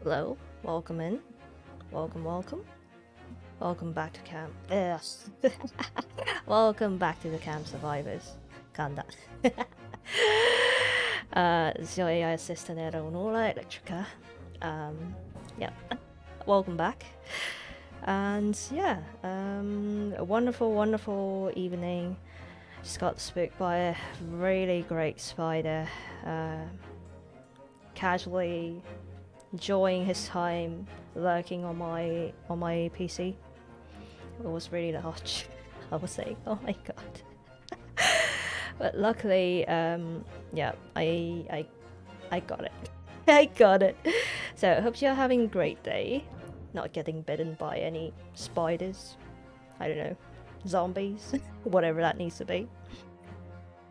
Hello, welcome in. Welcome, welcome. Welcome back to camp. Yes. Welcome back to the Camp Survivors. Kanda. It's your AI assistant Eleonora Electrica. Yeah. Welcome back. And yeah, a wonderful, wonderful evening. Just got spooked by a really great spider. Casually enjoying his time lurking on my PC. It was really large. I was saying, oh my god. But luckily, yeah, I got it. I got it. So I hope you're having a great day. Not getting bitten by any spiders. I don't know, zombies, whatever that needs to be.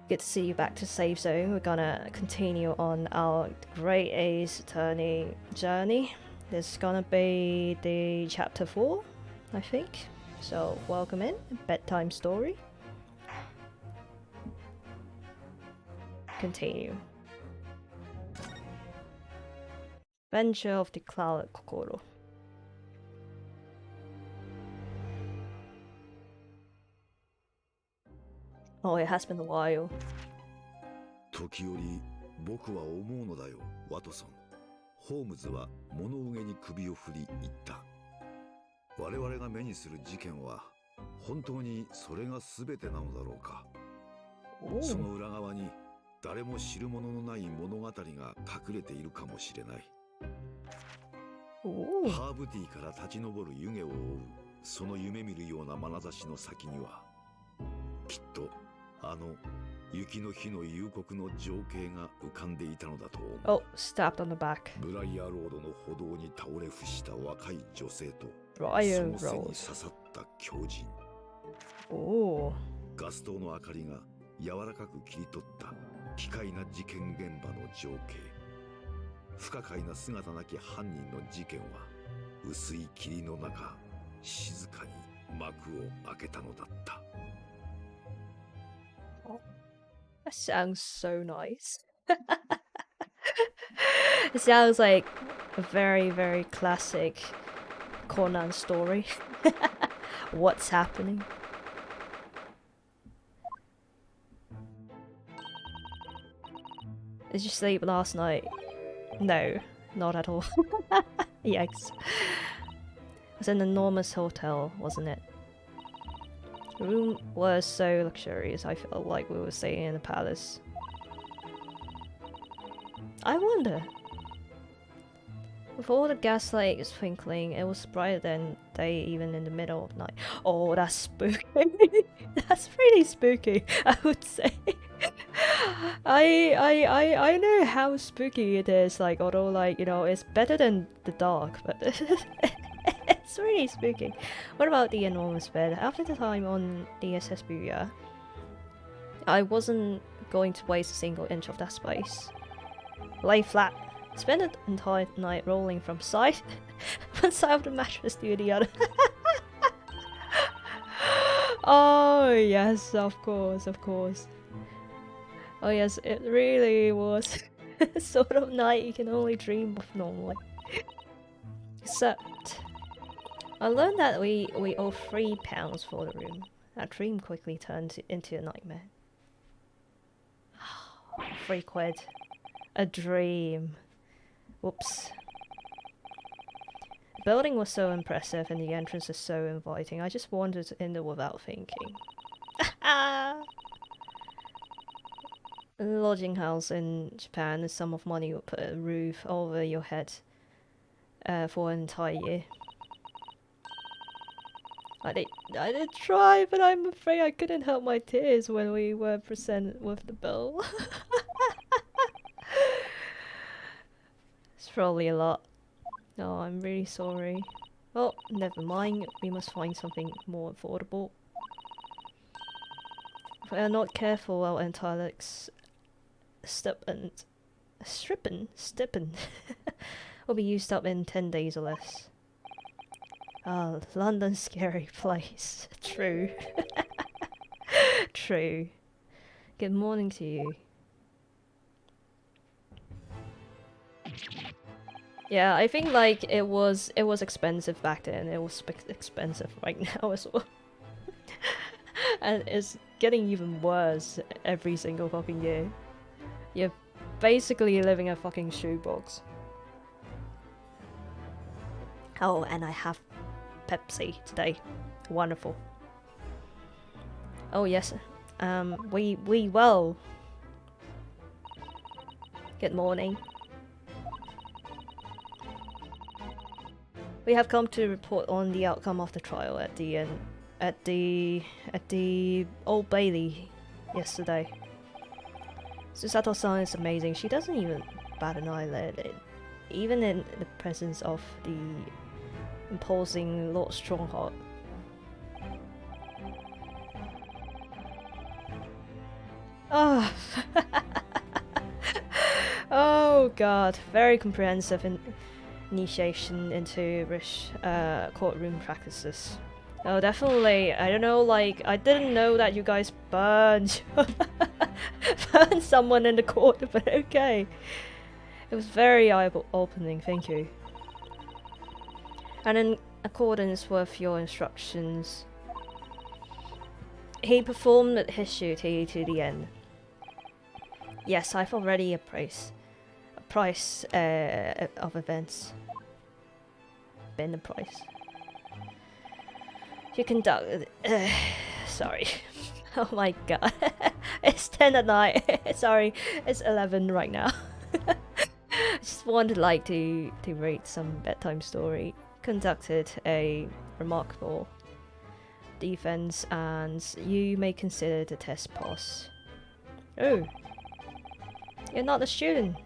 Good to see you back to Save Zone. We're gonna continue on our Great Ace Attorney journey. This is gonna be the chapter 4, I think. So welcome in, bedtime story. Continue. Venture of the Cloud Kokoro. Oh, it has been a while. 時折僕は思うのだよ、ワトソン。ホームズは物憂げに首を振り言った。我々が目にする事件は本当にそれが全てなのだろうか。その裏側に誰も知るもののない物語が隠れているかもしれない。ハーブティーから立ち上る湯気を追うその夢見るような眼差しの先にはきっとあの雪の日の夕刻の情景が浮かんでいたのだと思う。Oh, stabbed on the back. ブライヤーロードの歩道に倒れ伏した若い女性とそ Briar の背に Rose. 刺さった狂人。 Oh. ガス灯の明かりが柔らかく切り取った奇怪な事件現場の情景。不可解な姿なき犯人の事件は薄い霧の中静かに幕を開けたのだった。 That sounds so nice. It sounds like a very, very classic Conan story. What's happening? Did you sleep last night? No, not at all. Yikes. It was an enormous hotel, wasn't it? The room was so luxurious, I felt like we were staying in a palace. I wonder. With all the gaslight twinkling, it was brighter than day even in the middle of night. Oh, that's spooky. That's pretty spooky, I would say. I know how spooky it is, like, although, like, you know, it's better than the dark, but it's really spooky. What about the enormous bed? After the time on the SS Booyah, I wasn't going to waste a single inch of that space. Lay flat. Spend the entire night rolling from one side of the mattress to the other. Oh yes, of course, of course. Oh yes, it really was the sort of night you can only dream of normally. Except, I learned that we owe £3 for the room. That dream quickly turned into a nightmare. £3. A dream. Whoops. The building was so impressive and the entrance is so inviting. I just wandered in there without thinking. A lodging house in Japan, the sum of money would put a roof over your head for an entire year. I did try, but I'm afraid I couldn't help my tears when we were presented with the bill. It's probably a lot. Oh, I'm really sorry. Well, never mind. We must find something more affordable. If we are not careful, our entire stippin will be used up in 10 days or less. Ah, London's scary place. True. True. Good morning to you. Yeah, I think like it was expensive back then. It was expensive right now as well. And it's getting even worse every single fucking year. You're basically living in a fucking shoebox. Oh, and I have Pepsi today. Wonderful. Oh yes. We well. Good morning. We have come to report on the outcome of the trial at the end, at the Old Bailey yesterday. Susato-san is amazing. She doesn't even bat an eyelid, even in the presence of the imposing Lord Strongheart. Oh. Oh god, very comprehensive initiation into rich courtroom practices. Oh, definitely. I don't know, like, I didn't know that you guys burned burned someone in the court, but okay. It was very eye-opening, thank you. And in accordance with your instructions, he performed his duty to the end. Yes, I've already appraised a price of events. Been the price. You conduct. Sorry. Oh my god. It's 10 at night. Sorry, it's 11 right now. I just wanted like to read some bedtime story. Conducted a remarkable defense, and you may consider the test pass. Oh. You're not a student.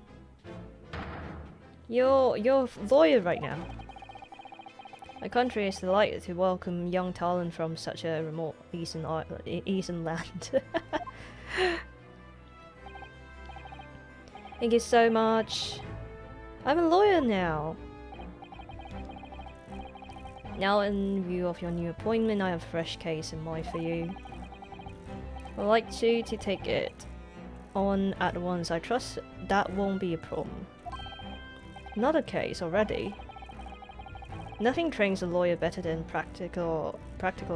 You're a lawyer right now. My country is delighted to welcome young talent from such a remote eastern land. Thank you so much. I'm a lawyer now. Now, in view of your new appointment, I have a fresh case in mind for you. I'd like you to take it on at once. I trust that won't be a problem. Not a case already. Nothing trains a lawyer better than practical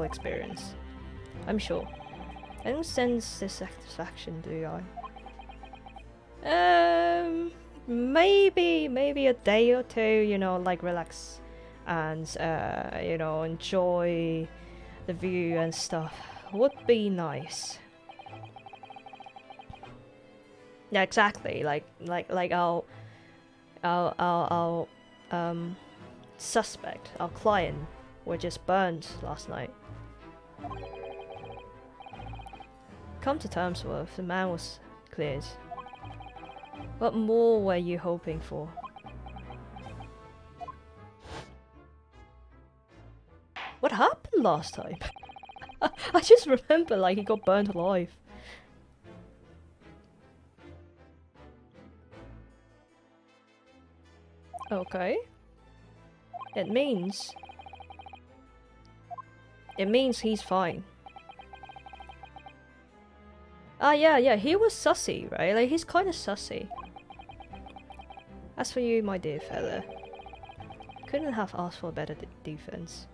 experience. I'm sure. I don't sense dissatisfaction, do I? Maybe a day or two, you know, like relax and you know, enjoy the view and stuff would be nice. Yeah, exactly. Like our suspect, our client, were just burned last night. Come to terms with, the man was cleared. What more were you hoping for? What happened last time? I just remember like he got burned alive. Okay. It means he's fine. Ah, yeah, he was sussy, right? Like, he's kind of sussy. As for you, my dear fella, couldn't have asked for a better defense.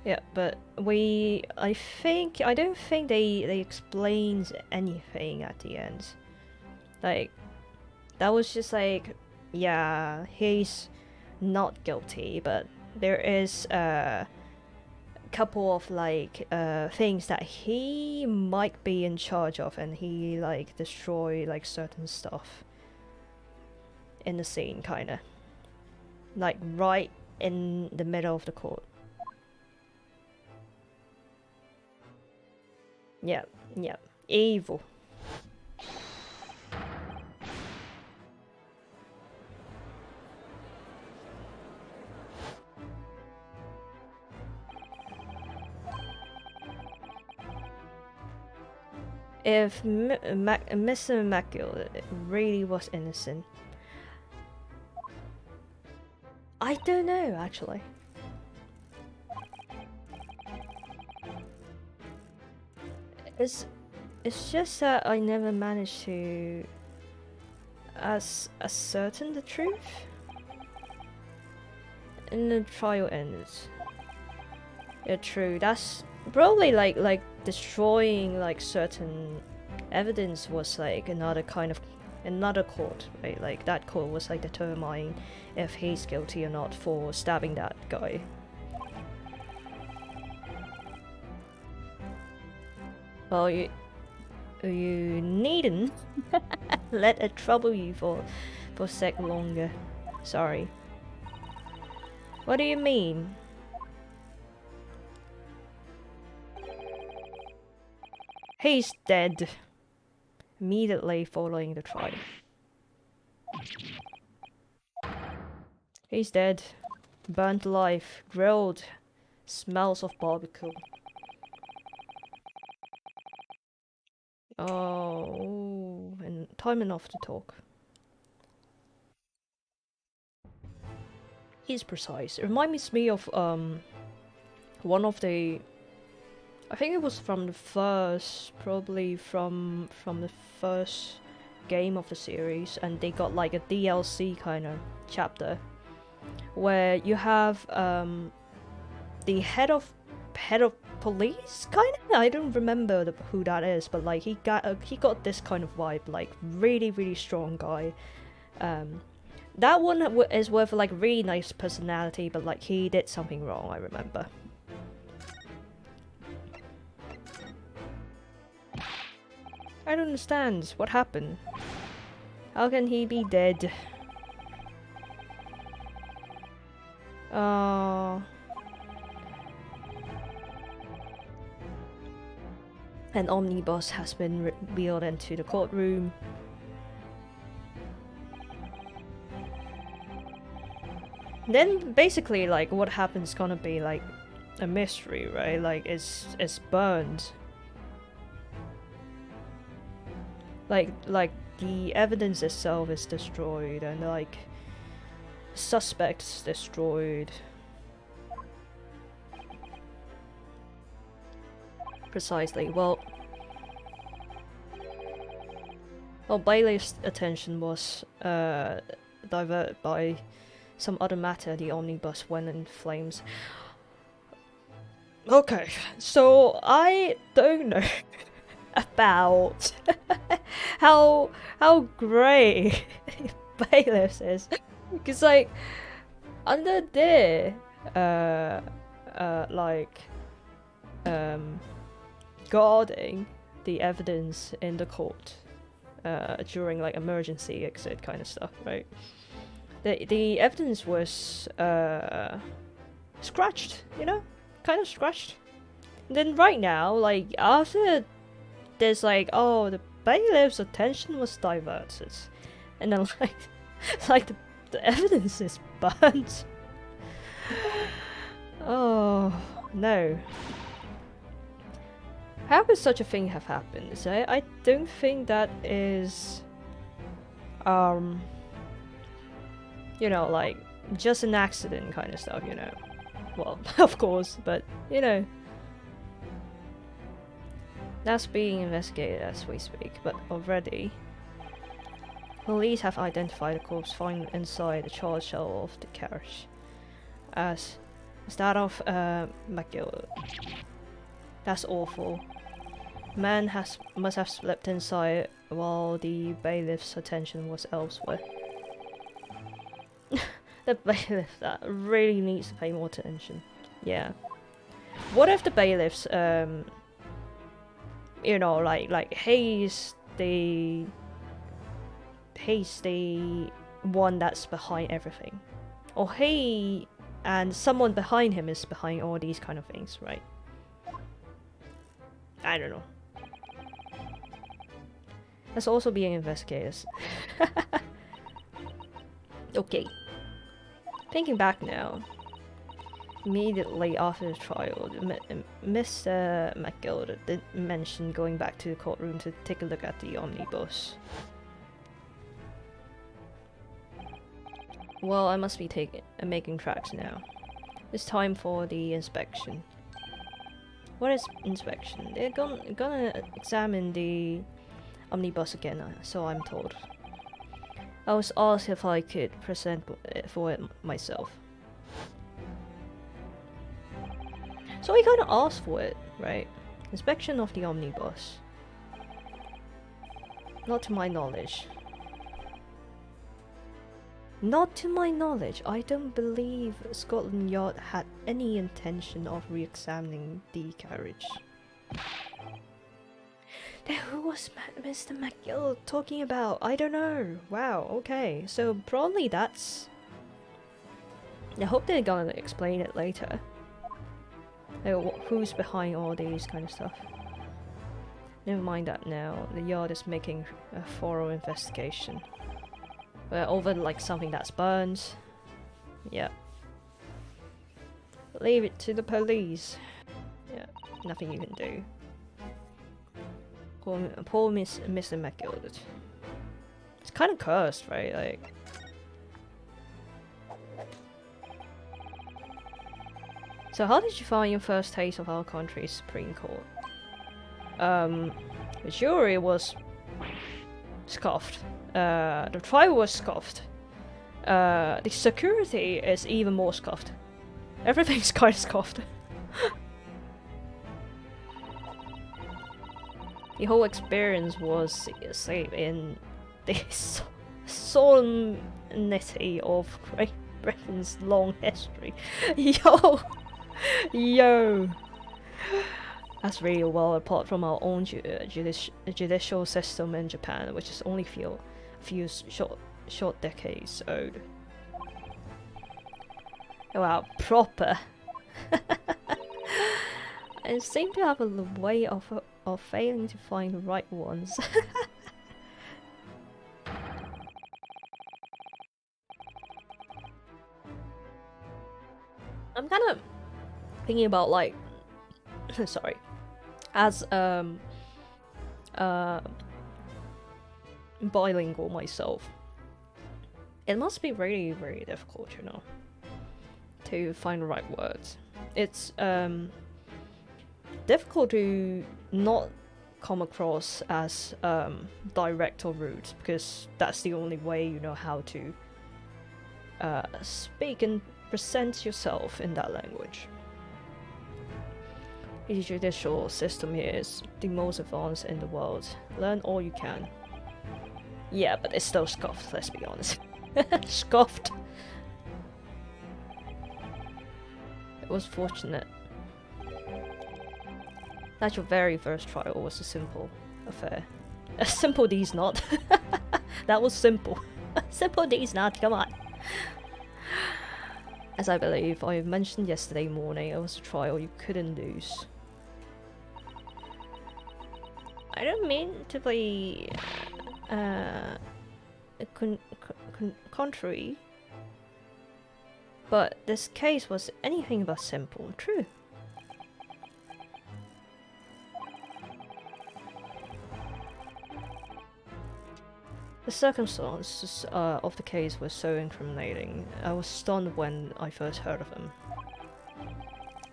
Yeah, but I don't think they explained anything at the end. Like, that was just like, yeah, he's not guilty, but there is a couple of like things that he might be in charge of, and he like destroy like certain stuff in the scene, kinda like right in the middle of the court. Yeah, evil. If Mr. Immaculate really was innocent, I don't know actually. It's just that I never managed to ascertain the truth. and the trial ends. Yeah, true. That's probably like destroying like certain evidence was like another court, right? Like that court was like determining if he's guilty or not for stabbing that guy. Well, you needn't let it trouble you for a sec longer. Sorry. What do you mean? He's dead. Immediately following the trial. He's dead. Burnt alive. Grilled. Smells of barbecue. Oh, and time enough to talk. He's precise. It reminds me of one of the, I think it was from the first, probably from the first game of the series, and they got like a DLC kind of chapter where you have the head of police kind of. I don't remember who that is, but like he got this kind of vibe, like really strong guy. That one is with like really nice personality, but like he did something wrong, I remember. I don't understand. What happened? How can he be dead? An omnibus has been wheeled into the courtroom. Then basically, like, what happens is gonna be like a mystery, right? Like, it's burned. Like the evidence itself is destroyed, and like suspects destroyed. Precisely. Well, Bailey's attention was diverted by some other matter. The omnibus went in flames. Okay, so I don't know about how grey Bailiffs is, because like under there, guarding the evidence in the court during like emergency exit kind of stuff, right? The evidence was scratched, you know, kind of scratched. And then right now, like after there's like, oh, the bailiff's attention was diverted, and then like the evidence is burnt. Oh no. How could such a thing have happened? So I don't think that is you know, like just an accident kind of stuff, you know. Well, of course, but you know, that's being investigated as we speak. But already, police have identified the corpse found inside the charred shell of the carriage as that of McGill. That's awful. Man must have slipped inside while the bailiff's attention was elsewhere. The bailiff that really needs to pay more attention. Yeah. What if the bailiffs, you know, like he's the one that's behind everything, or he and someone behind him is behind all these kind of things, right? I don't know. That's also being investigated. Okay. Thinking back now, immediately after the trial, Mr. McGill did mention going back to the courtroom to take a look at the omnibus. Well, I must be making tracks now. It's time for the inspection. What is inspection? They're gonna examine the omnibus again, so I'm told. I was asked if I could present for it myself. So he kind of asked for it, right? Inspection of the omnibus. Not to my knowledge. Not to my knowledge. I don't believe Scotland Yard had any intention of re-examining the carriage. Then who was Mr. McGill talking about? I don't know. Wow, okay. So probably that's... I hope they're gonna explain it later. Like, who's behind all these kind of stuff. Never mind that now. The yard is making a thorough investigation. Over like something that's burned. Yeah. Leave it to the police. Yeah, nothing you can do. Poor Mr. McGilded. It's kind of cursed, right? Like... So how did you find your first taste of our country's Supreme Court? The jury was scoffed. The trial was scoffed. The security is even more scoffed. Everything's kind of scoffed. The whole experience was saved in the solemnity of Great Britain's long history. Yo! Yo! That's really well apart from our own judicial system in Japan, which is only a few short decades old. Wow, proper. I seem to have a way of failing to find the right ones. I'm kind of thinking about like, sorry, as bilingual myself. It must be really, really difficult, you know, to find the right words. It's difficult to not come across as direct or rude, because that's the only way you know how to speak and present yourself in that language. The judicial system here is the most advanced in the world. Learn all you can. Yeah, but it's still scoffed, let's be honest. Scoffed. It was fortunate that your very first trial was a simple affair. A simple D's not. That was simple. Simple D's not, come on. As I believe I mentioned yesterday morning, it was a trial you couldn't lose. I don't mean to be contrary, but this case was anything but simple, true. The circumstances of the case were so incriminating. I was stunned when I first heard of them.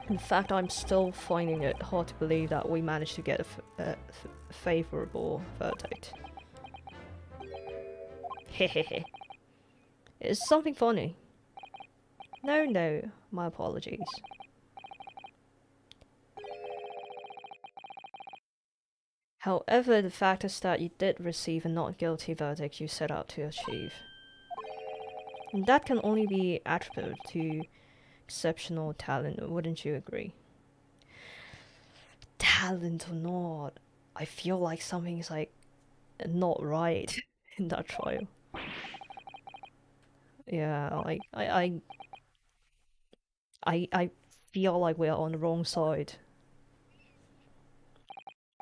In fact, I'm still finding it hard to believe that we managed to get a favourable verdict. Hehehe. Is something funny? No, my apologies. However, the fact is that you did receive a not guilty verdict you set out to achieve. And that can only be attributed to exceptional talent, wouldn't you agree? Talent or not, I feel like something is like not right in that trial. Yeah, like I feel like we're on the wrong side.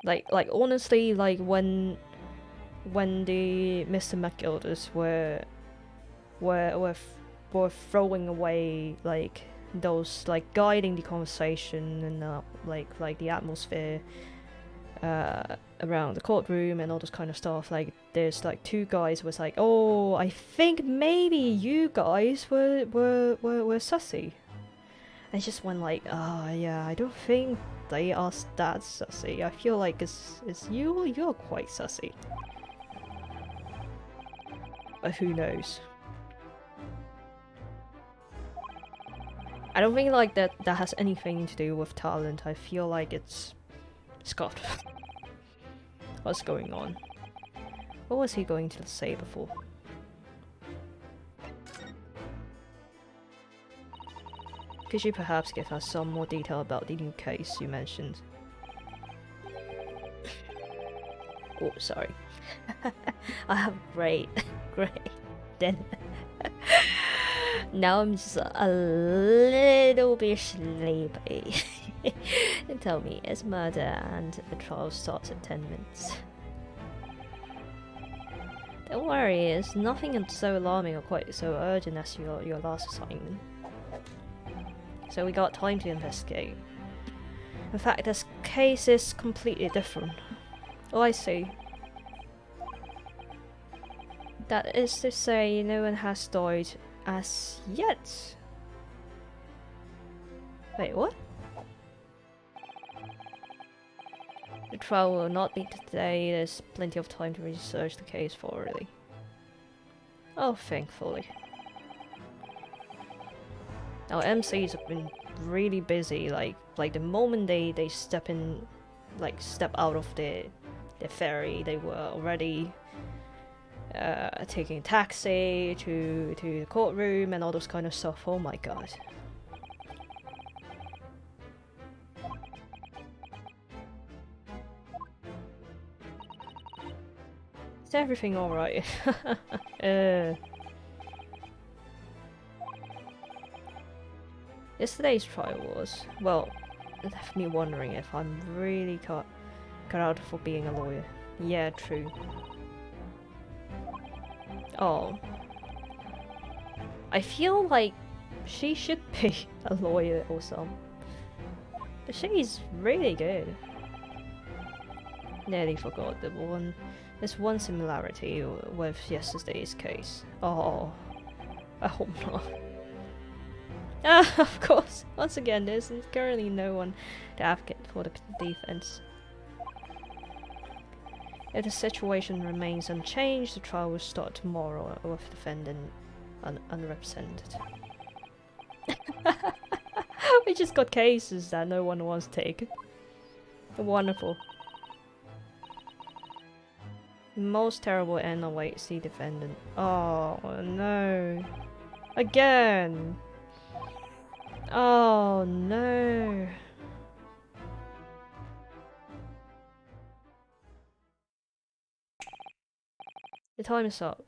Like honestly, like when the Mr. McGilders were throwing away like those like guiding the conversation and like the atmosphere around the courtroom and all this kind of stuff, like there's like two guys was like, oh, I think maybe you guys were sussy. And just went like, yeah, I don't think they are that sussy. I feel like it's you're quite sussy. But who knows? I don't think like that has anything to do with talent. I feel like it's Scott. What's going on? What was he going to say before? Could you perhaps give us some more detail about the new case you mentioned? Oh, sorry. I have great dinner. Now I'm just a little bit sleepy. Tell me, it's murder and the trial starts in 10 minutes. Don't worry, it's nothing so alarming or quite so urgent as your last assignment. So we got time to investigate. In fact, this case is completely different. Oh, I see. That is to say, no one has died as yet. Wait, what? The trial will not be today. There's plenty of time to research the case thoroughly. Oh, thankfully. Now MCs have been really busy. Like the moment they step in, like step out of the ferry, they were already taking a taxi to the courtroom and all those kind of stuff. Oh my god. Is everything alright? Yesterday's trial was, well, it left me wondering if I'm really cut out for being a lawyer. Yeah, true. Oh. I feel like she should be a lawyer or something. But she's really good. Nearly forgot there's one similarity with yesterday's case. Oh, I hope not. Ah, of course. Once again, there's currently no one to advocate for the defense. If the situation remains unchanged, the trial will start tomorrow with the defendant unrepresented. We just got cases that no one wants to take. Wonderful. Most terrible end awaits the defendant. Oh no. Again! Oh no. The time is up.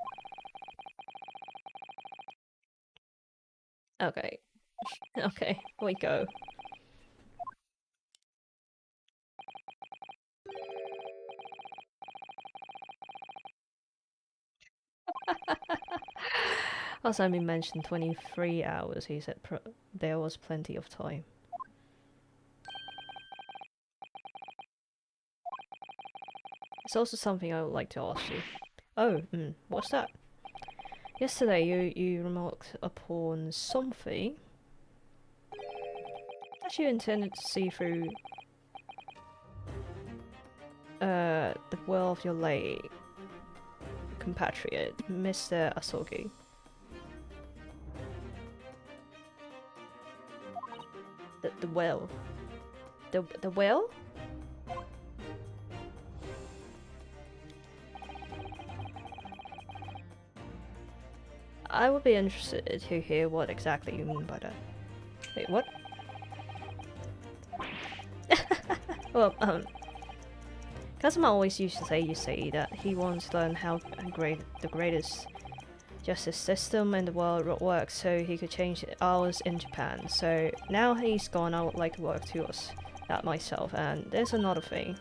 Okay. Okay, we go. As I mentioned, 23 hours, he said there was plenty of time. It's also something I would like to ask you. Oh, what's that? Yesterday you remarked upon something that you intended to see through the will of your late compatriot, Mr. Asogi. The well. The well? I would be interested to hear what exactly you mean by that. Wait, what? Well, Kazuma always used to say that he wants to learn how the greatest justice system in the world works so he could change ours in Japan. So now he's gone, I would like to work towards that myself. And there's another thing.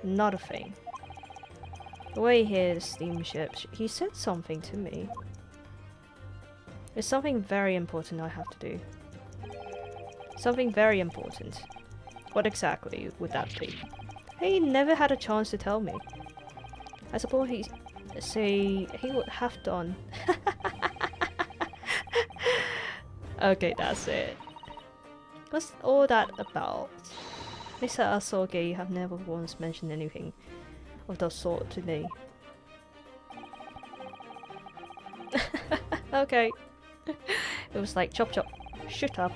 Another thing. The way he hears steamship, he said something to me. There's something very important I have to do. Something very important. What exactly would that be? He never had a chance to tell me. I suppose he would have done. Okay, that's it. What's all that about? Mr. Asogi, you have never once mentioned anything of the sort to me. Okay. It was like chop chop. shut up.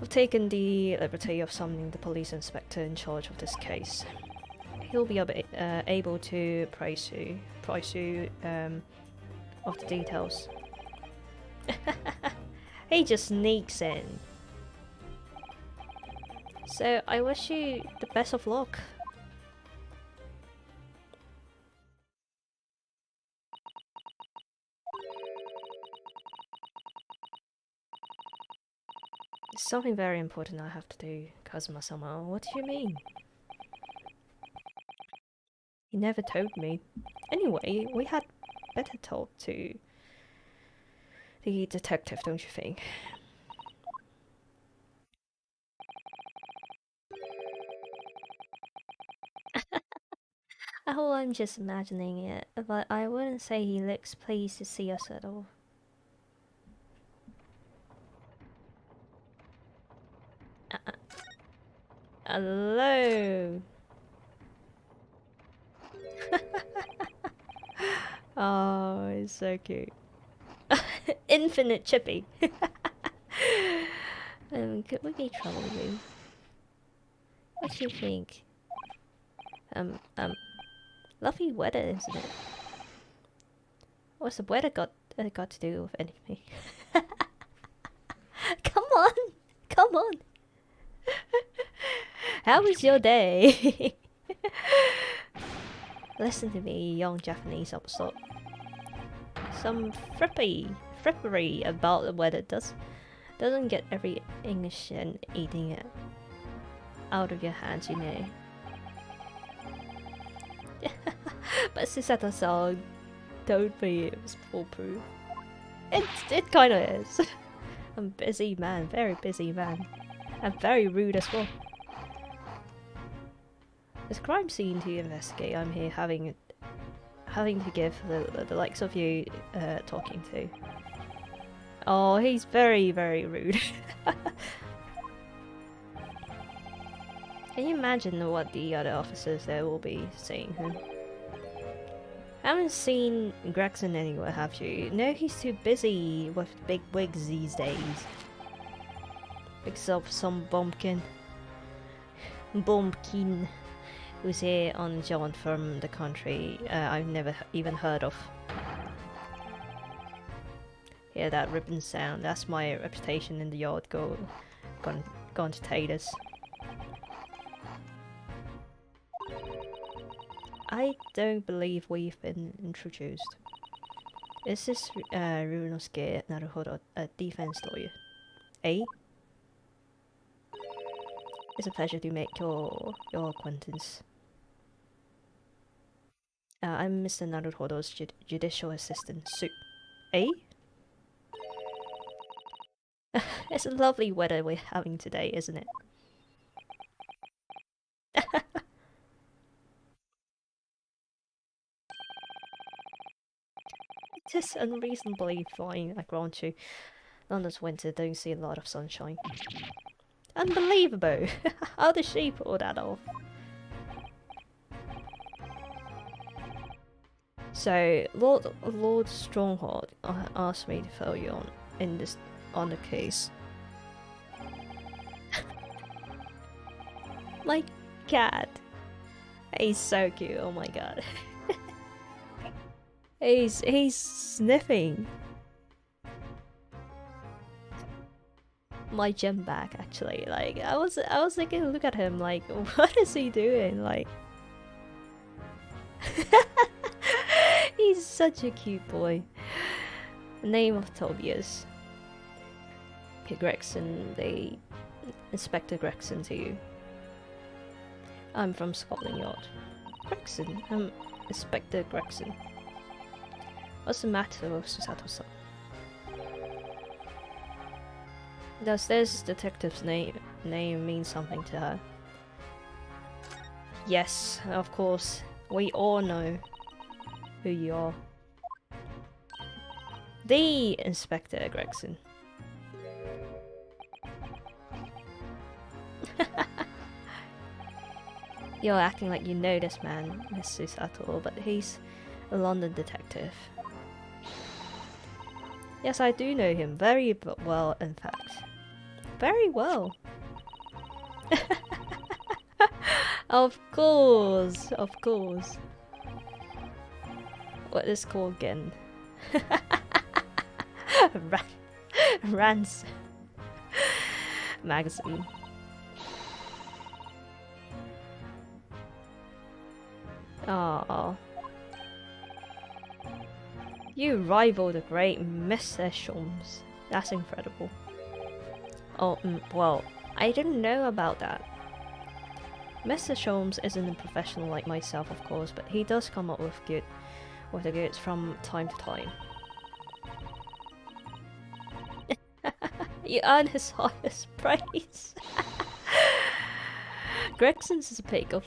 I've taken the liberty of summoning the police inspector in charge of this case. He'll be able to price you of the details. He just sneaks in. So I wish you the best of luck. There's something very important I have to do, Kazuma-sama. What do you mean? He never told me. Anyway, we had better talk to the detective, don't you think? Oh, I'm just imagining it, but I wouldn't say he looks pleased to see us at all. Hello! Oh, it's so cute. Infinite Chippy! Could we be trouble you? What do you think? Lovely weather, isn't it? What's the weather got to do with anything? Come on! Come on! How was your day? Listen to me, young Japanese upstart. Some frippery about the weather doesn't get every English and eating it out of your hands, you know. But Susato-san told me it was foolproof. It kind of is. I'm a busy man, very busy man. And very rude as well. There's a crime scene to investigate. I'm here having to give the likes of you talking to. Oh, he's very, very rude. Can you imagine what the other officers there will be saying him? Haven't seen Gregson anywhere, have you? No, he's too busy with big wigs these days. Picks up some bumpkin who's here on a jaunt from the country I've never even heard of. Hear that ribbon sound? That's my reputation in the yard gone to taters. I don't believe we've been introduced. Is this Runosuke Naruhodo, a defense lawyer? Eh? It's a pleasure to make your acquaintance. I'm Mr. Naruhodo's judicial assistant, Eh? It's a lovely weather we're having today, isn't it? It is unreasonably fine, I grant you. London's winter don't see a lot of sunshine. Unbelievable! How did she pull that off? So, Lord Stronghold asked me to fill you on the case. My cat! He's so cute, oh my god. He's sniffing my gym bag, actually. Like, I was thinking, look at him, like, what is he doing? Like, he's such a cute boy. Name of Tobias. Okay, Gregson, Inspector Gregson to you. I'm from Scotland Yard. Gregson, I'm Inspector Gregson. What's the matter with Susato-san? Does this detective's name mean something to her? Yes, of course. We all know who you are. The Inspector Gregson. You're acting like you know this man, Miss Susato, but he's a London detective. Yes, I do know him very well, in fact. Very well. Of course, of course. What is called again? Rants magazine. Oh, you rival the great Mr. Sholmes. That's incredible. Oh, well, I didn't know about that. Mr. Sholmes isn't a professional like myself, of course, but he does come up with the goods from time to time. You earn his highest praise. Gregson's is a pick of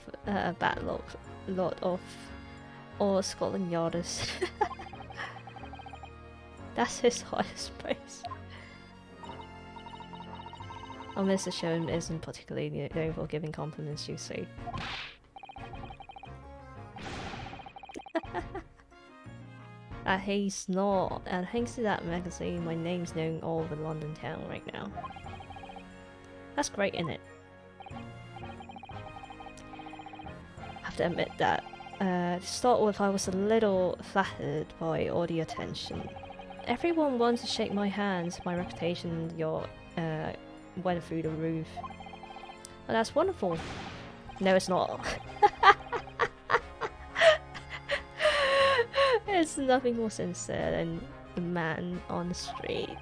bad lot of all Scotland Yarders. That's his highest praise. Oh, Mr. Sholmes isn't particularly known for giving compliments, you see. He's not, and thanks to that magazine, my name's known all over London town right now. That's great, innit? I have to admit that. To start with, I was a little flattered by all the attention. Everyone wants to shake my hand, my reputation went through the roof. Well, that's wonderful. No, it's not. There's nothing more sincere than the man on the street.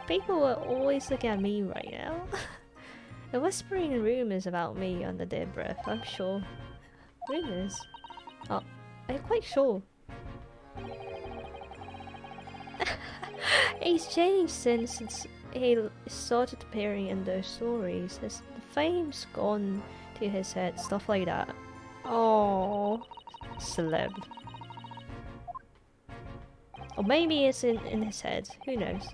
People are always looking at me right now. They're whispering rumours about me under their breath, I'm sure. Rumours? Oh, are you quite sure? He's changed since he started appearing in those stories. The fame's gone to his head, stuff like that. Oh, celeb. Or maybe it's in his head, who knows.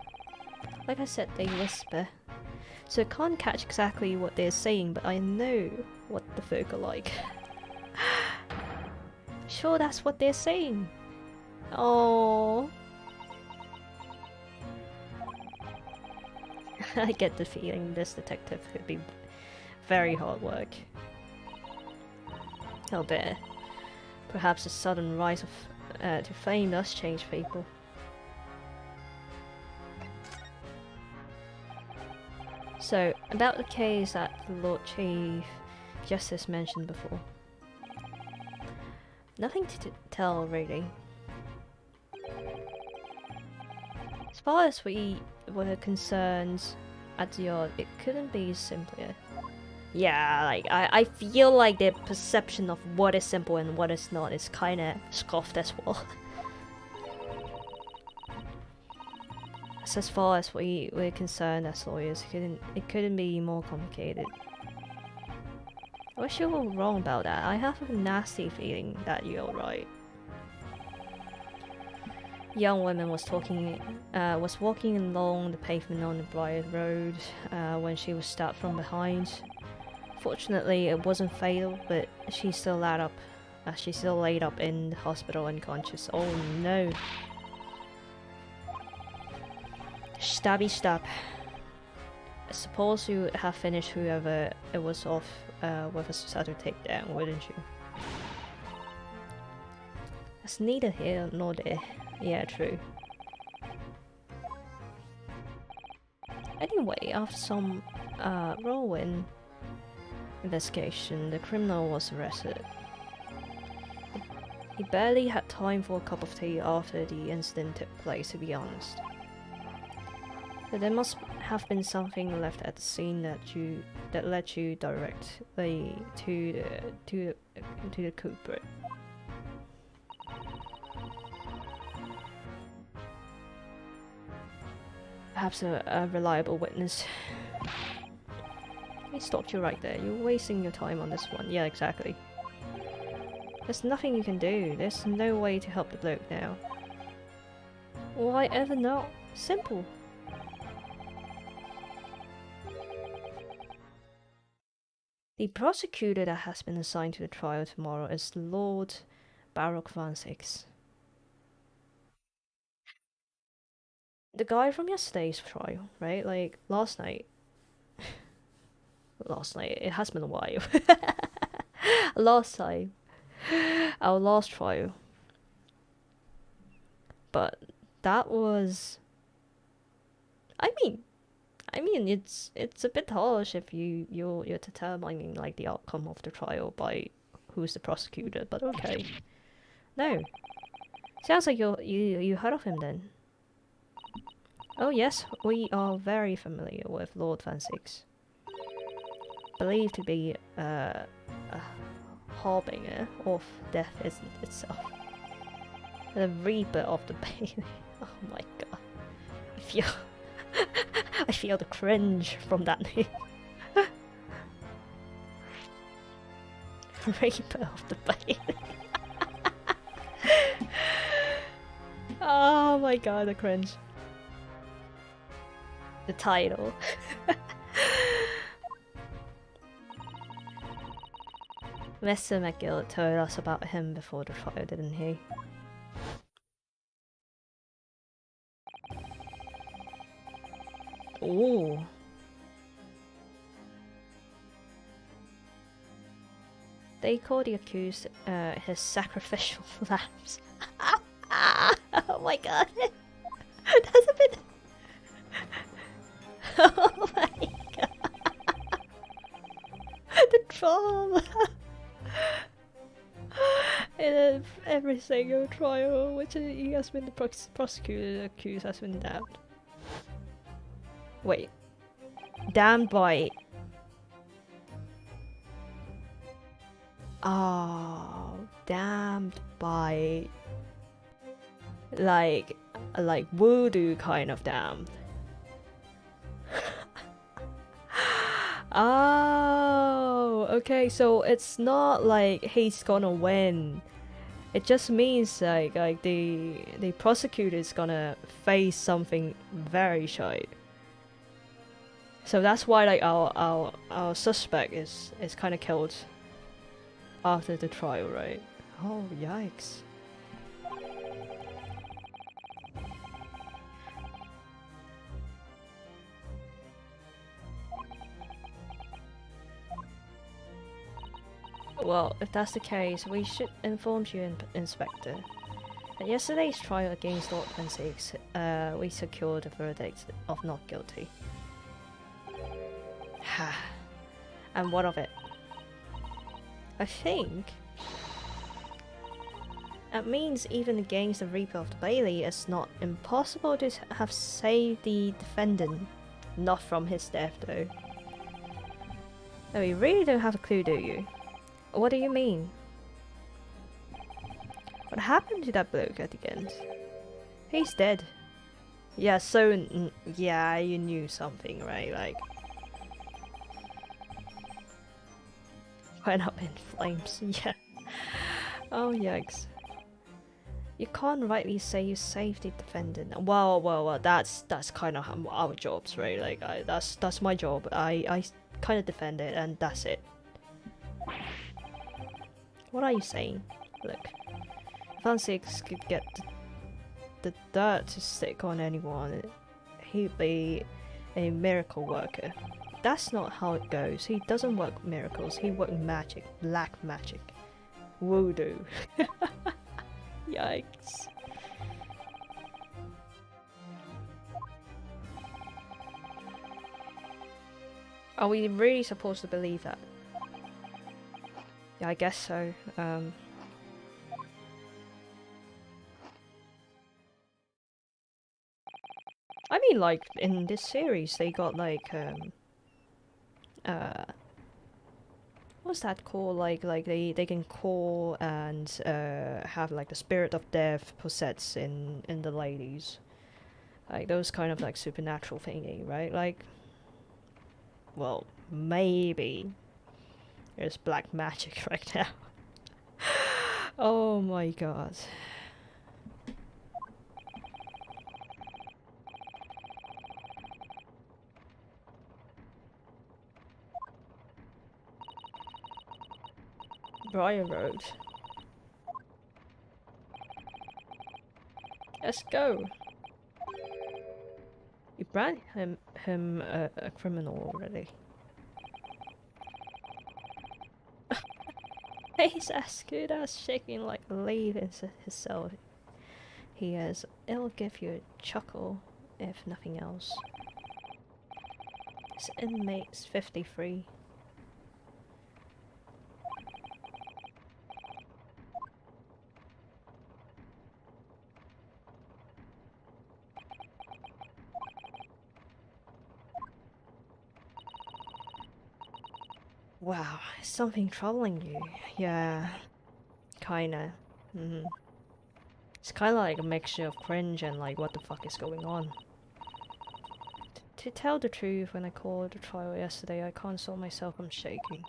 Like I said, they whisper. So I can't catch exactly what they're saying, but I know what the folk are like. Sure, that's what they're saying. Oh. I get the feeling this detective could be very hard work. I'll bet. Perhaps a sudden rise to fame does change people. So, about the case that the Lord Chief Justice mentioned before. Nothing to tell, really. As far as we were concerned at the yard, it couldn't be simpler. Yeah, like, I feel like their perception of what is simple and what is not is kinda scoffed as well. As far as we're concerned as lawyers, it couldn't be more complicated. I wish you were wrong about that. I have a nasty feeling that you're right. Young woman was walking along the pavement on the Briar Road when she was stabbed from behind. Fortunately, it wasn't fatal, but she's still laid up in the hospital unconscious. Oh no! Stabby stab. I suppose you have finished whoever it was off with a subtle takedown, wouldn't you? That's neither here nor there. Yeah, true. Anyway, after some whirlwind investigation, the criminal was arrested. He barely had time for a cup of tea after the incident took place, to be honest. But there must have been something left at the scene that led you directly to the culprit. Perhaps a reliable witness. I stopped you right there. You're wasting your time on this one. Yeah, exactly. There's nothing you can do. There's no way to help the bloke now. Why ever not? Simple. The prosecutor that has been assigned to the trial tomorrow is Lord Baroque Van Six. The guy from yesterday's trial, right? Like last night. Last night. It has been a while. Last time. Our last trial. But that was. I mean, it's a bit harsh if you're determining like the outcome of the trial by who's the prosecutor. But okay. No. Sounds like you heard of him then. Oh yes, we are very familiar with Lord Van Six. Believed to be a harbinger of death itself. The Reaper of the Bailey. Oh my god. I feel the cringe from that name. Reaper of the Bailey. Oh my god, the cringe. The title. Mr. McGill told us about him before the trial, didn't he? Ooh. They call the accused his sacrificial lambs. Oh my god. That's a bit... Oh my god. The trauma. In every single trial which he has been the prosecutor accused has been damned. Wait. Damned by... Oh, damned by... Like voodoo kind of damned. Oh, okay, so it's not like he's gonna win. It just means like the prosecutor is gonna face something very shy. So that's why like our suspect is kind of killed after the trial, right? Oh, yikes. Well, if that's the case, we should inform you, Inspector. At yesterday's trial against Lord Van Six, we secured a verdict of not guilty. And what of it? I think it means even against the Reaper of the Bailey, it's not impossible to have saved the defendant. Not from his death, though. No, you really don't have a clue, do you? What do you mean? What happened to that bloke at the end? He's dead. Yeah, so... yeah, you knew something, right? Like... went up in flames, yeah. Oh, yikes. You can't rightly say you saved the defendant. Well, that's kind of our jobs, right? Like, that's my job. I kind of defend it, and that's it. What are you saying? Look, Van Six could get the dirt to stick on anyone. He'd be a miracle worker. That's not how it goes. He doesn't work miracles. He works magic, black magic, voodoo. Yikes. Are we really supposed to believe that? Yeah, I guess so. I mean, like, in this series, they got, like, what's that called? Like they can call and, have, like, the spirit of death possess in the ladies. Like, those kind of, like, supernatural thingy, right? Like, well, maybe there's black magic right now. Oh my god. Briar Road. Let's go. You brand him a criminal already. He's as good as shaking like a leaf in his cell. He is. It'll give you a chuckle, if nothing else. His inmate's 53. Wow, is something troubling you? Yeah, kinda. It's kinda like a mixture of cringe and like what the fuck is going on. To tell the truth, when I called the trial yesterday, I can't stop myself from shaking.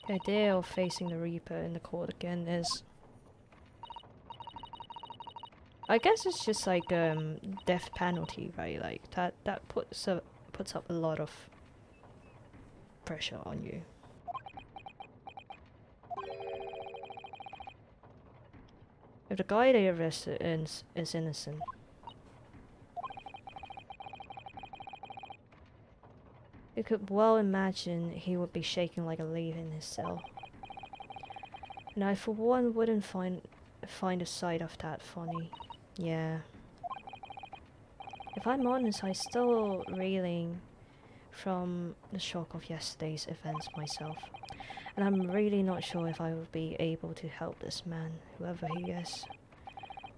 The idea of facing the Reaper in the court again is... I guess it's just like death penalty, right? Like that puts up a lot of pressure on you. If the guy they arrested is innocent, you could well imagine he would be shaking like a leaf in his cell. And I for one wouldn't find the sight of that funny. Yeah. If I'm honest, I'm still reeling from the shock of yesterday's events myself. And I'm really not sure if I will be able to help this man, whoever he is.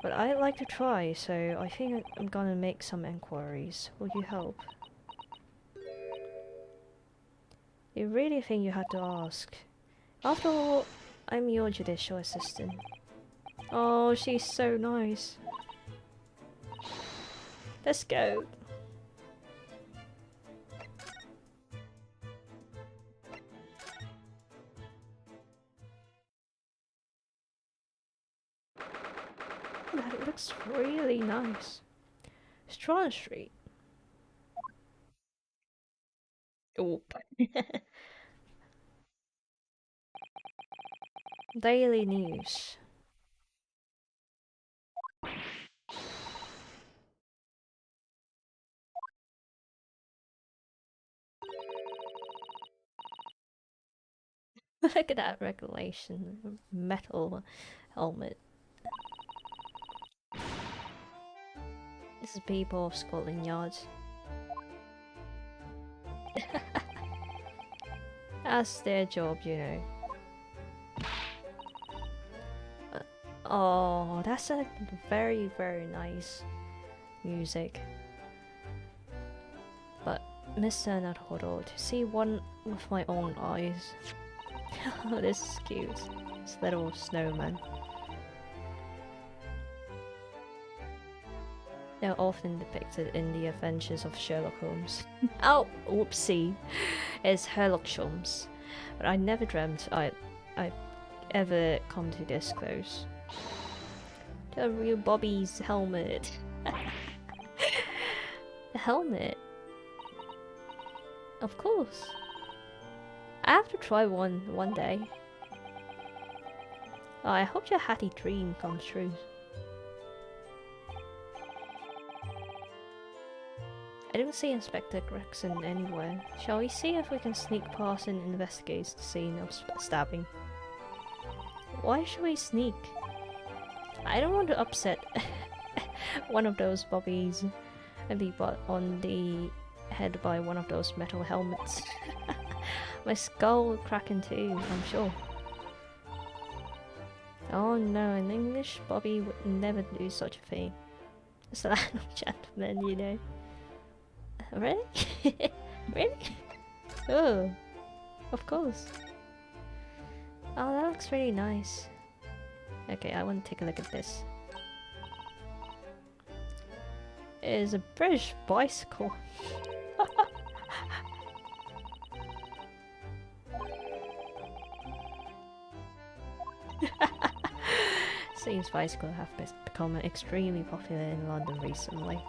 But I'd like to try, so I think I'm gonna make some inquiries. Will you help? You really think you had to ask? After all, I'm your judicial assistant. Oh, she's so nice. Let's go. That looks really nice. Strong Street. Oh. Daily news. Look at that regulation. Metal helmet. This is people of Scotland Yard. That's their job, you know. Oh, that's a very, very nice music. But Mr. Naruhodo, to see one with my own eyes. Oh, this is cute. This little snowman. They're often depicted in the adventures of Sherlock Holmes. Oh, whoopsie. It's Sherlock Holmes. But I never dreamt I'd ever come to this close. The real Bobby's helmet. The helmet. Of course. I have to try one day. Oh, I hope your happy dream comes true. I don't see Inspector Gregson anywhere. Shall we see if we can sneak past and investigate the scene of stabbing? Why should we sneak? I don't want to upset one of those bobbies and be put on the head by one of those metal helmets. My skull will crack in two, I'm sure. Oh no, an English bobby would never do such a thing. It's a land of gentlemen, you know. Really? Really? Oh, of course. Oh, that looks really nice. Okay, I want to take a look at this. It is a British bicycle. Seems bicycles have become extremely popular in London recently.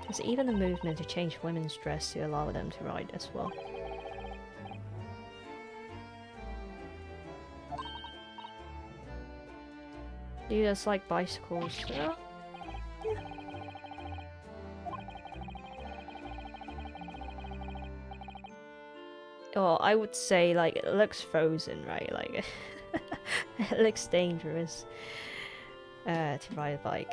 There's even a movement to change women's dress to allow them to ride as well. Do you just like bicycles? Yeah. Oh, I would say like it looks frozen, right? Like it looks dangerous to ride a bike.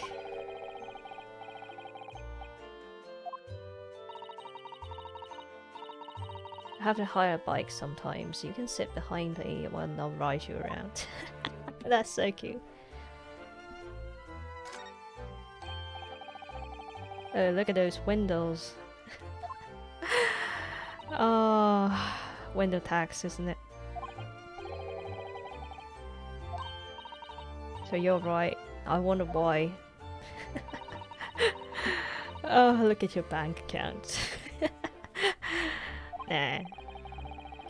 I have to hire a bike sometimes. You can sit behind me while I'll ride you around. That's so cute. Oh, look at those windows. Oh, window tax, isn't it? So you're right. I wonder why. Oh, look at your bank account. Nah.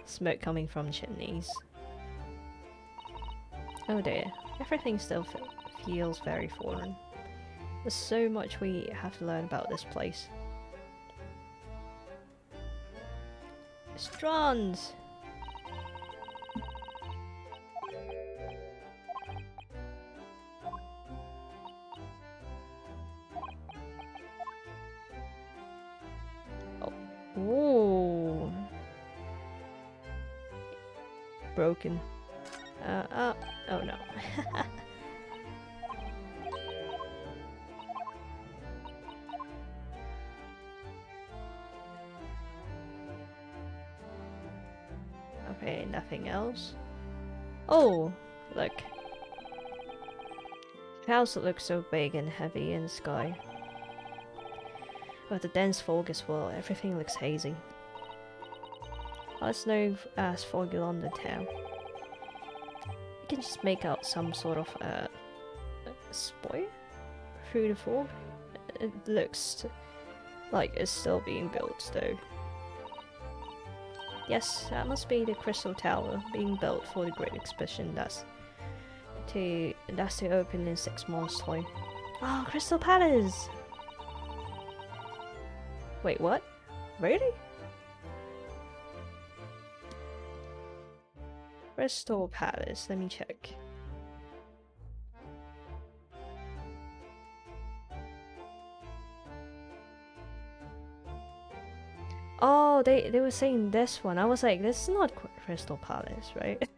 Smoke coming from chimneys. Oh dear. Everything still feels very foreign. There's so much we have to learn about this place. Strands! Oh. Ooh. Broken. Oh no. Okay, nothing else. Oh, look. Clouds look so big and heavy in the sky. With the dense fog as well, everything looks hazy. It's known as foggy London town. You can just make out some sort of spoil through the fog. It looks like it's still being built though. Yes, that must be the Crystal Tower being built for the Great Exhibition that's to open in 6 months' time. Oh, Crystal Palace! Wait, what? Really? Crystal Palace, let me check. Oh, they were saying this one. I was like, this is not Crystal Palace, right?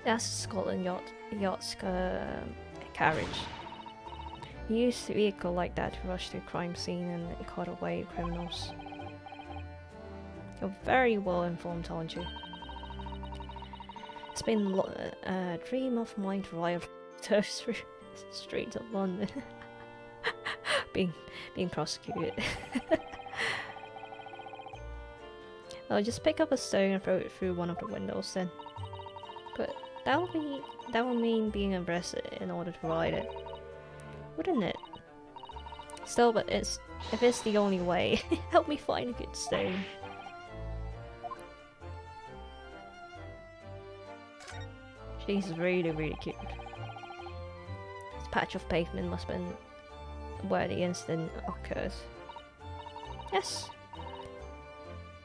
That's a Scotland yacht's carriage. He used a vehicle like that to rush to a crime scene and caught away criminals. You're very well informed, aren't you? It's been a dream of mine to ride those streets of London. being prosecuted. I'll just pick up a stone and throw it through one of the windows then. But that would mean being arrested in order to ride it, wouldn't it? Still, but if it's the only way, help me find a good stone. She's really, really cute. This patch of pavement must have been where the incident occurs. Yes.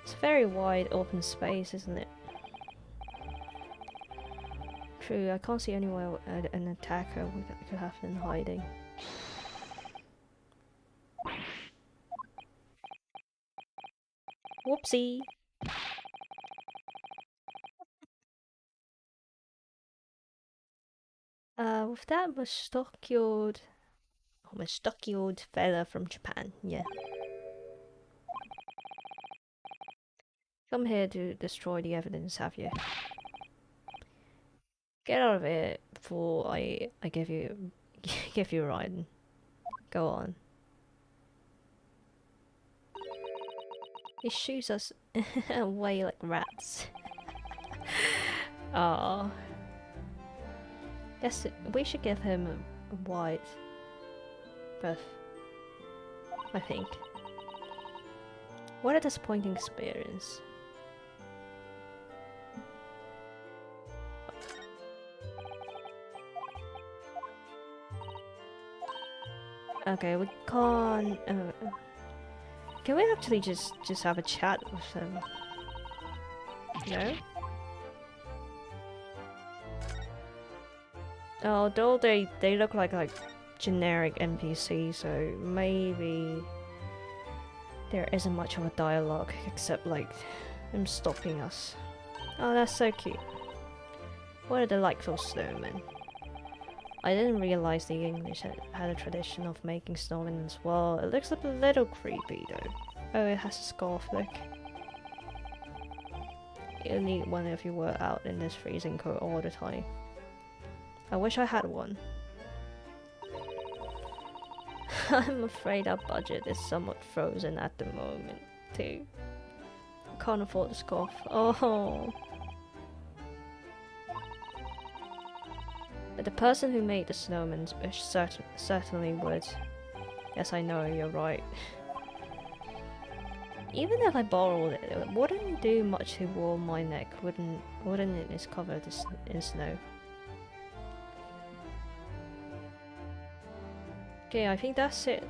It's a very wide open space, isn't it? True, I can't see anywhere an attacker could have been hiding. Whoopsie! With that mustachioed fella from Japan, yeah. Come here to destroy the evidence, have you? Get out of here before I give you a ride. Go on. He shoots us away like rats. Oh. Guess we should give him a wide berth, I think. What a disappointing experience. Okay, we can't. Can we actually just have a chat with them? No. Although they look like generic NPCs, so maybe there isn't much of a dialogue except like them stopping us. Oh, that's so cute. What a delightful snowman. I didn't realize the English had a tradition of making snowmen as well. It looks a little creepy though. Oh, it has a scarf, look. You'll need one if you were out in this freezing cold all the time. I wish I had one. I'm afraid our budget is somewhat frozen at the moment, too. Can't afford the scarf. Oh. But the person who made the snowman certainly would. Yes, I know, you're right. Even if I borrowed it, it wouldn't do much to warm my neck, wouldn't it? Is covered in snow. Okay, I think that's it.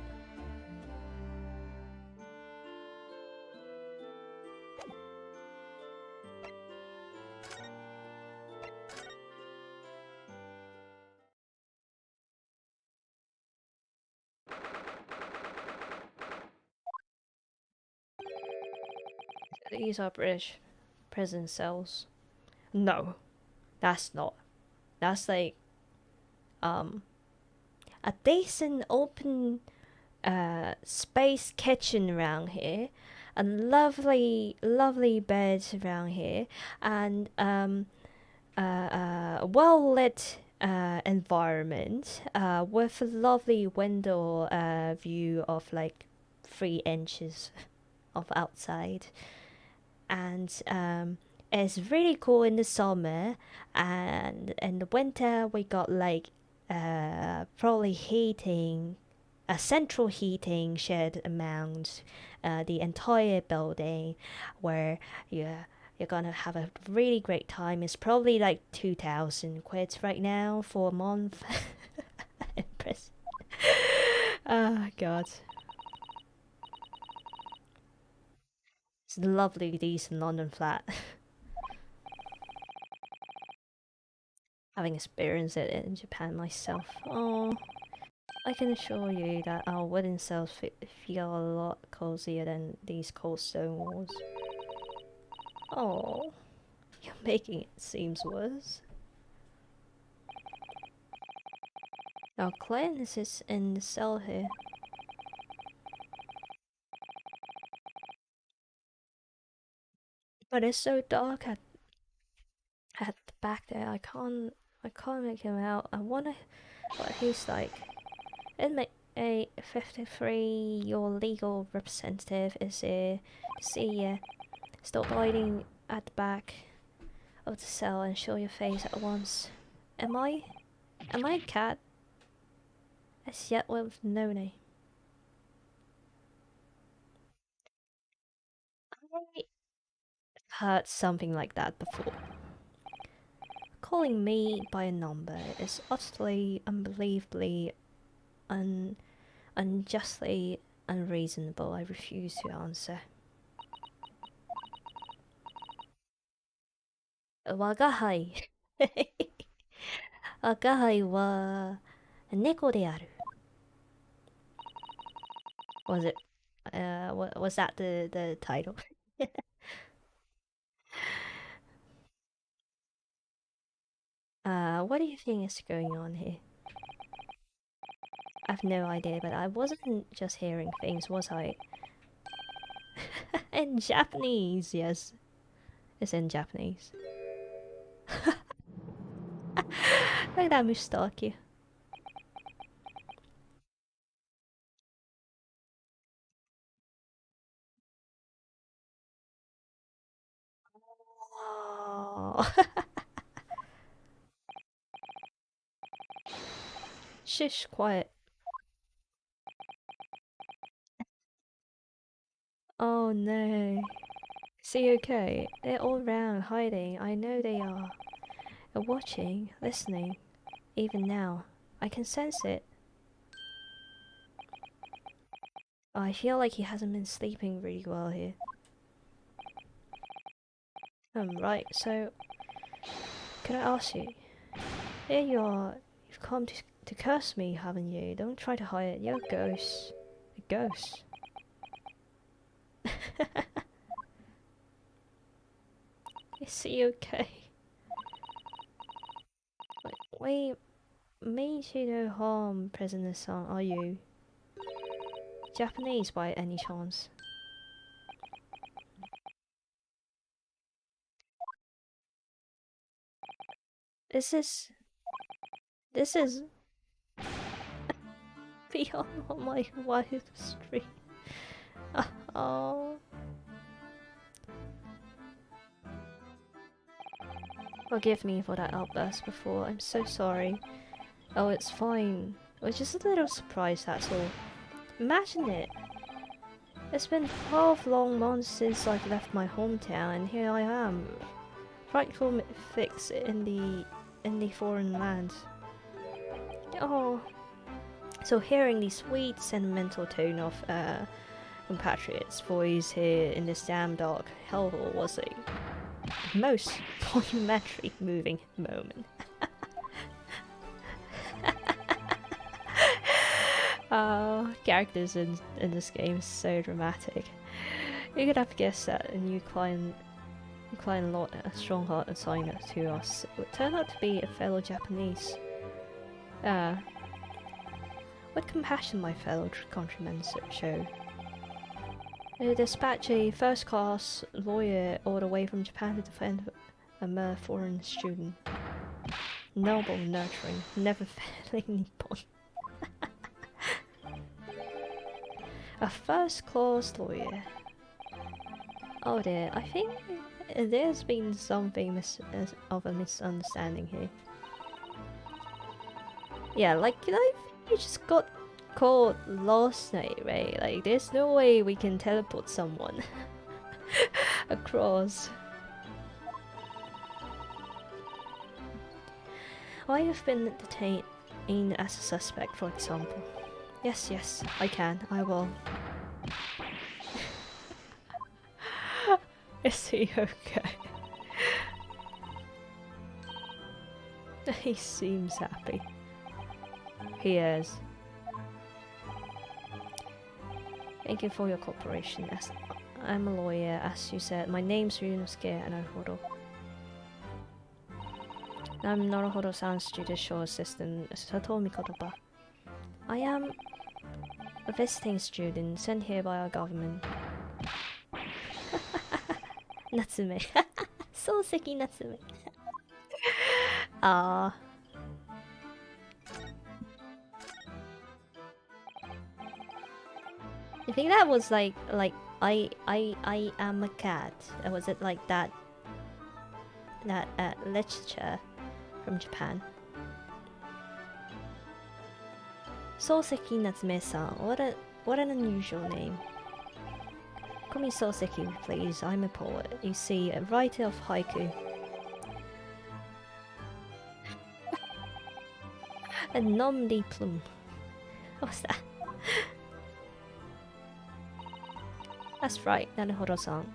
These are British prison cells. No, that's not. That's like a decent open space kitchen around here, a lovely bed around here, and a well lit environment with a lovely window view of like 3 inches of outside, and it's really cool in the summer, and in the winter we got like probably heating, a central heating shed amount the entire building, where you're gonna have a really great time. It's probably like 2,000 quid right now for a month. Impressive. Oh god. It's a lovely, decent London flat. Having experienced it in Japan myself. Oh, I can assure you that our wooden cells feel a lot cozier than these cold stone walls. Oh, you're making it seem worse. Our cleanliness is in the cell here. But it's so dark at the back there. I can't make him out. I wonder what he's like. Inmate A53, your legal representative is here to see you. Stop hiding at the back of the cell and show your face at once. Am I a cat? As yet with no name. I heard something like that before. Calling me by a number is utterly, unbelievably, unjustly unreasonable. I refuse to answer. 我が輩我が輩は猫である Was it was that the title? What do you think is going on here? I've no idea, but I wasn't just hearing things, was I? In Japanese, yes. It's in Japanese. Look at that moustache. Oh. Shush, quiet. Oh no. See, okay? They're all around, hiding. I know they are. They're watching, listening. Even now. I can sense it. I feel like he hasn't been sleeping really well here. Right, so... Can I ask you? Here you are. You've come to curse me, haven't you? Don't try to hide it. You're a ghost. A ghost. Is he okay? Wait, mean you no harm, prisoner-san, are you? Japanese by any chance? This is beyond my wildest dream. Oh. Forgive me for that outburst before, I'm so sorry. Oh, it's fine. I was just a little surprised, that's all. Imagine it! It's been 12 long months since I've left my hometown, and here I am. Frightful fix in the foreign land. Oh. So hearing the sweet, sentimental tone of compatriots' voice here in this damn dark hellhole was a most monumentally moving moment. Characters in this game is so dramatic. You could have guessed that a new client lot, a strong heart assigned to us, would turn out to be a fellow Japanese. What compassion my fellow countrymen show. They dispatch a first-class lawyer all the way from Japan to defend a mere foreign student. Noble, nurturing, never failing Nippon. A first-class lawyer. Oh dear, I think there's been something of a misunderstanding here. Yeah, like, you just got caught last night, right? Like, there's no way we can teleport someone across. I have been detained as a suspect, for example. Yes, I can. I will. Is he okay? He seems happy. He is. Thank you for your cooperation. I'm a lawyer, as you said. My name's Ryunosuke Naruhodo. I'm Naruhodo-san's judicial assistant, Satomi Kotoba. I am a visiting student sent here by our government. Natsume. Souseki Natsume. Ah. I think that was like I am a cat. Or was it like that literature from Japan? Souseki Natsume-san, what an unusual name. Call me Souseki, please. I'm a poet. You see, a writer of haiku. A nom de plume. What's that? That's right, Naruhodo-san.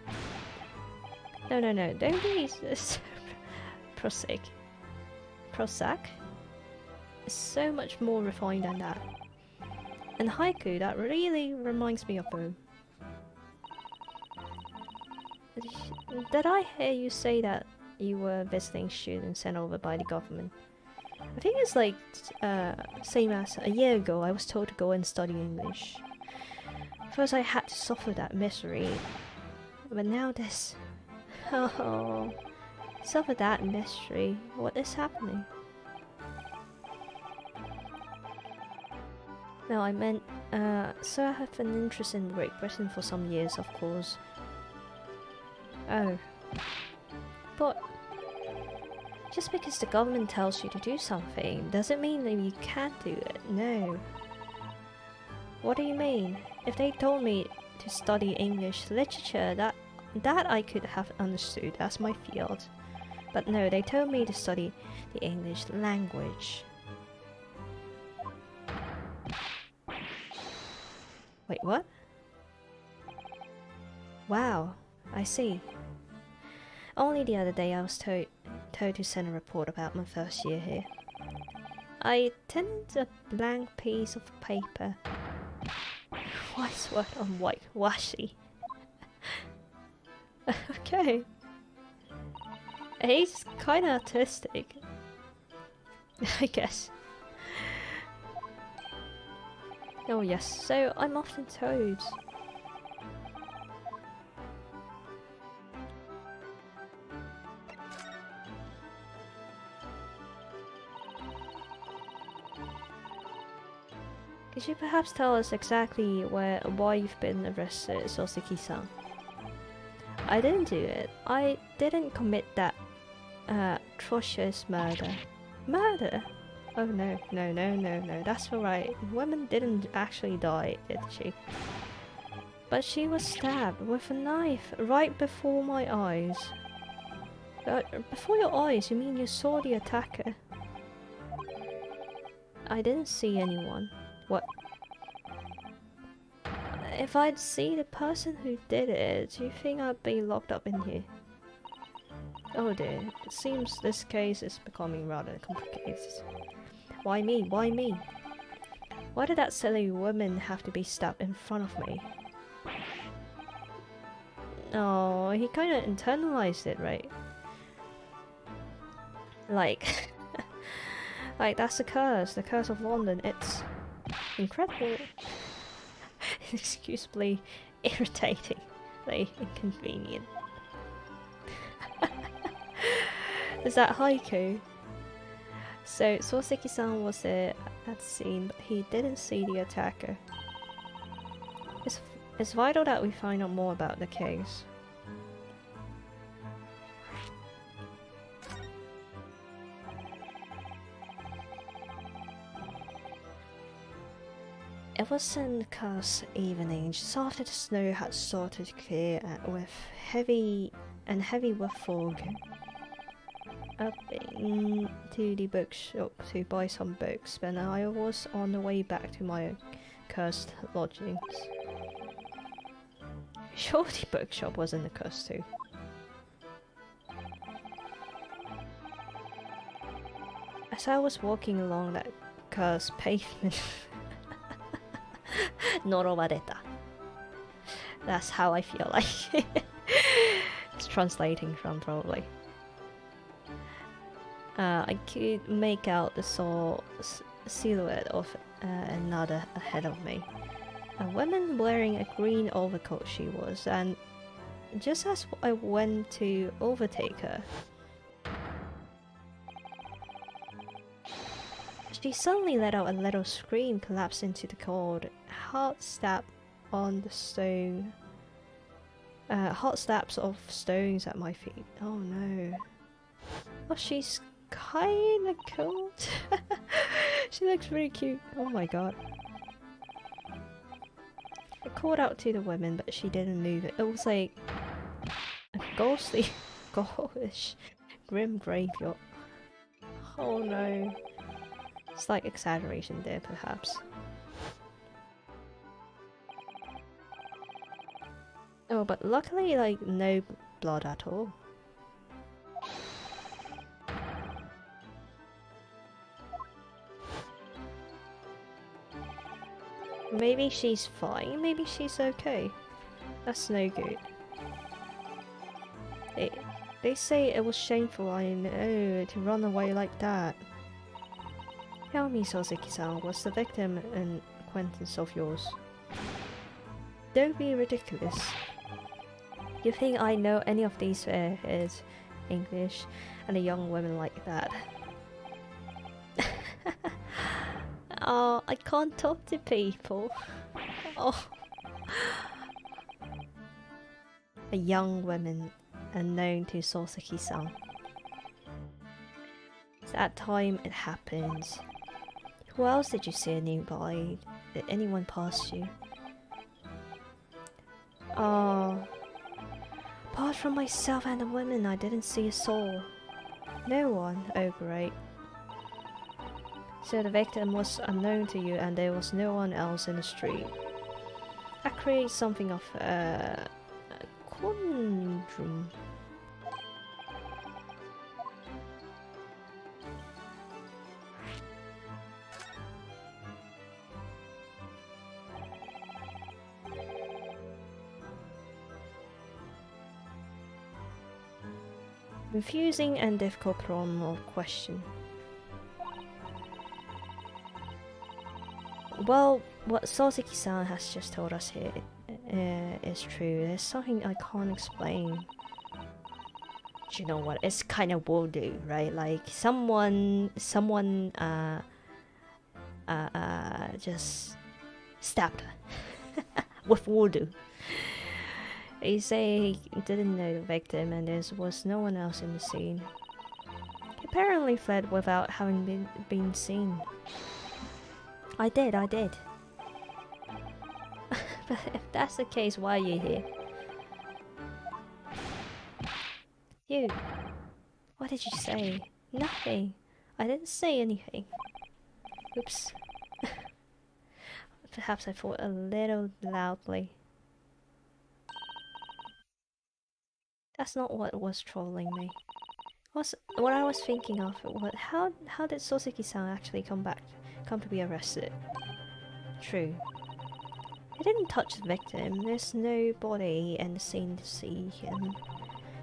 No, don't be prosaic. Prozac? It's so much more refined than that. And haiku, that really reminds me of home. Did I hear you say that you were a visiting student sent over by the government? I think it's like, same as a year ago I was told to go and study English. First I had to suffer that misery, but now this... Oh, suffer that misery. What is happening? No, I meant, so I have an interest in Great Britain for some years, of course. Oh. But just because the government tells you to do something doesn't mean that you can't do it, no. What do you mean? If they told me to study English literature, that I could have understood, that's my field. But no, they told me to study the English language. Wait, what? Wow, I see. Only the other day I was told to send a report about my first year here. I tended a blank piece of paper. White word on white, washi. Okay. He's kinda artistic. I guess. Oh yes, so I'm often told. Could you perhaps tell us exactly why you've been arrested, Soseki-san? I didn't do it. I didn't commit that atrocious murder. Murder? Oh no, that's alright. Woman didn't actually die, did she? But she was stabbed with a knife right before my eyes. Before your eyes? You mean you saw the attacker? I didn't see anyone. What? If I'd see the person who did it, do you think I'd be locked up in here? Oh dear, it seems this case is becoming rather complicated. Why me? Why me? Why did that silly woman have to be stabbed in front of me? Oh, he kinda internalized it, right? Like... like, that's the curse of London. It's incredible. Inexcusably irritatingly inconvenient. Is that haiku? So, Soseki-san was there at the scene, but he didn't see the attacker. It's vital that we find out more about the case. It was an cursed evening, just after the snow had started to clear with heavy with fog. Up to the bookshop to buy some books, but I was on the way back to my cursed lodgings. Sure, the bookshop was in the curse too. As I was walking along that cursed pavement, Norowareta. That's how I feel like. It's translating from probably. I could make out the silhouette of another ahead of me. A woman wearing a green overcoat she was, and just as I went to overtake her, she suddenly let out a little scream, collapsed into the cold, hard stab on the stone. Hot stabs of stones at my feet. Oh no. Oh, she's kinda cool. She looks very cute. Oh my god. I called out to the women, but she didn't move. It was like a ghostly, ghoulish, grim graveyard. Oh no. Slight exaggeration there, perhaps. Oh, but luckily, like, no blood at all. Maybe she's fine, maybe she's okay. That's no good. They say it was shameful, I know, to run away like that. Tell me, Soseki-san, was the victim an acquaintance of yours? Don't be ridiculous. You think I know any of these is English and a young woman like that? Oh, I can't talk to people. Oh. A young woman unknown to Soseki-san. That time it happened. Who else did you see nearby? Did anyone pass you? Oh. Apart from myself and the women, I didn't see a soul. No one? Oh great. So the victim was unknown to you and there was no one else in the street. That creates something of conundrum. Confusing and difficult problem or question. Well, what Soseki-san has just told us here is true. There's something I can't explain. Do you know what? It's kind of voodoo, right? Like someone just stabbed her with voodoo. They say he didn't know the victim and there was no one else in the scene. He apparently fled without having been seen. I did. But if that's the case, why are you here? You. What did you say? Nothing. I didn't say anything. Oops. Perhaps I thought a little loudly. That's not what was trolling me. What I was thinking of, how did Soseki-san actually come to be arrested? True. He didn't touch the victim. There's no body in the scene to see him.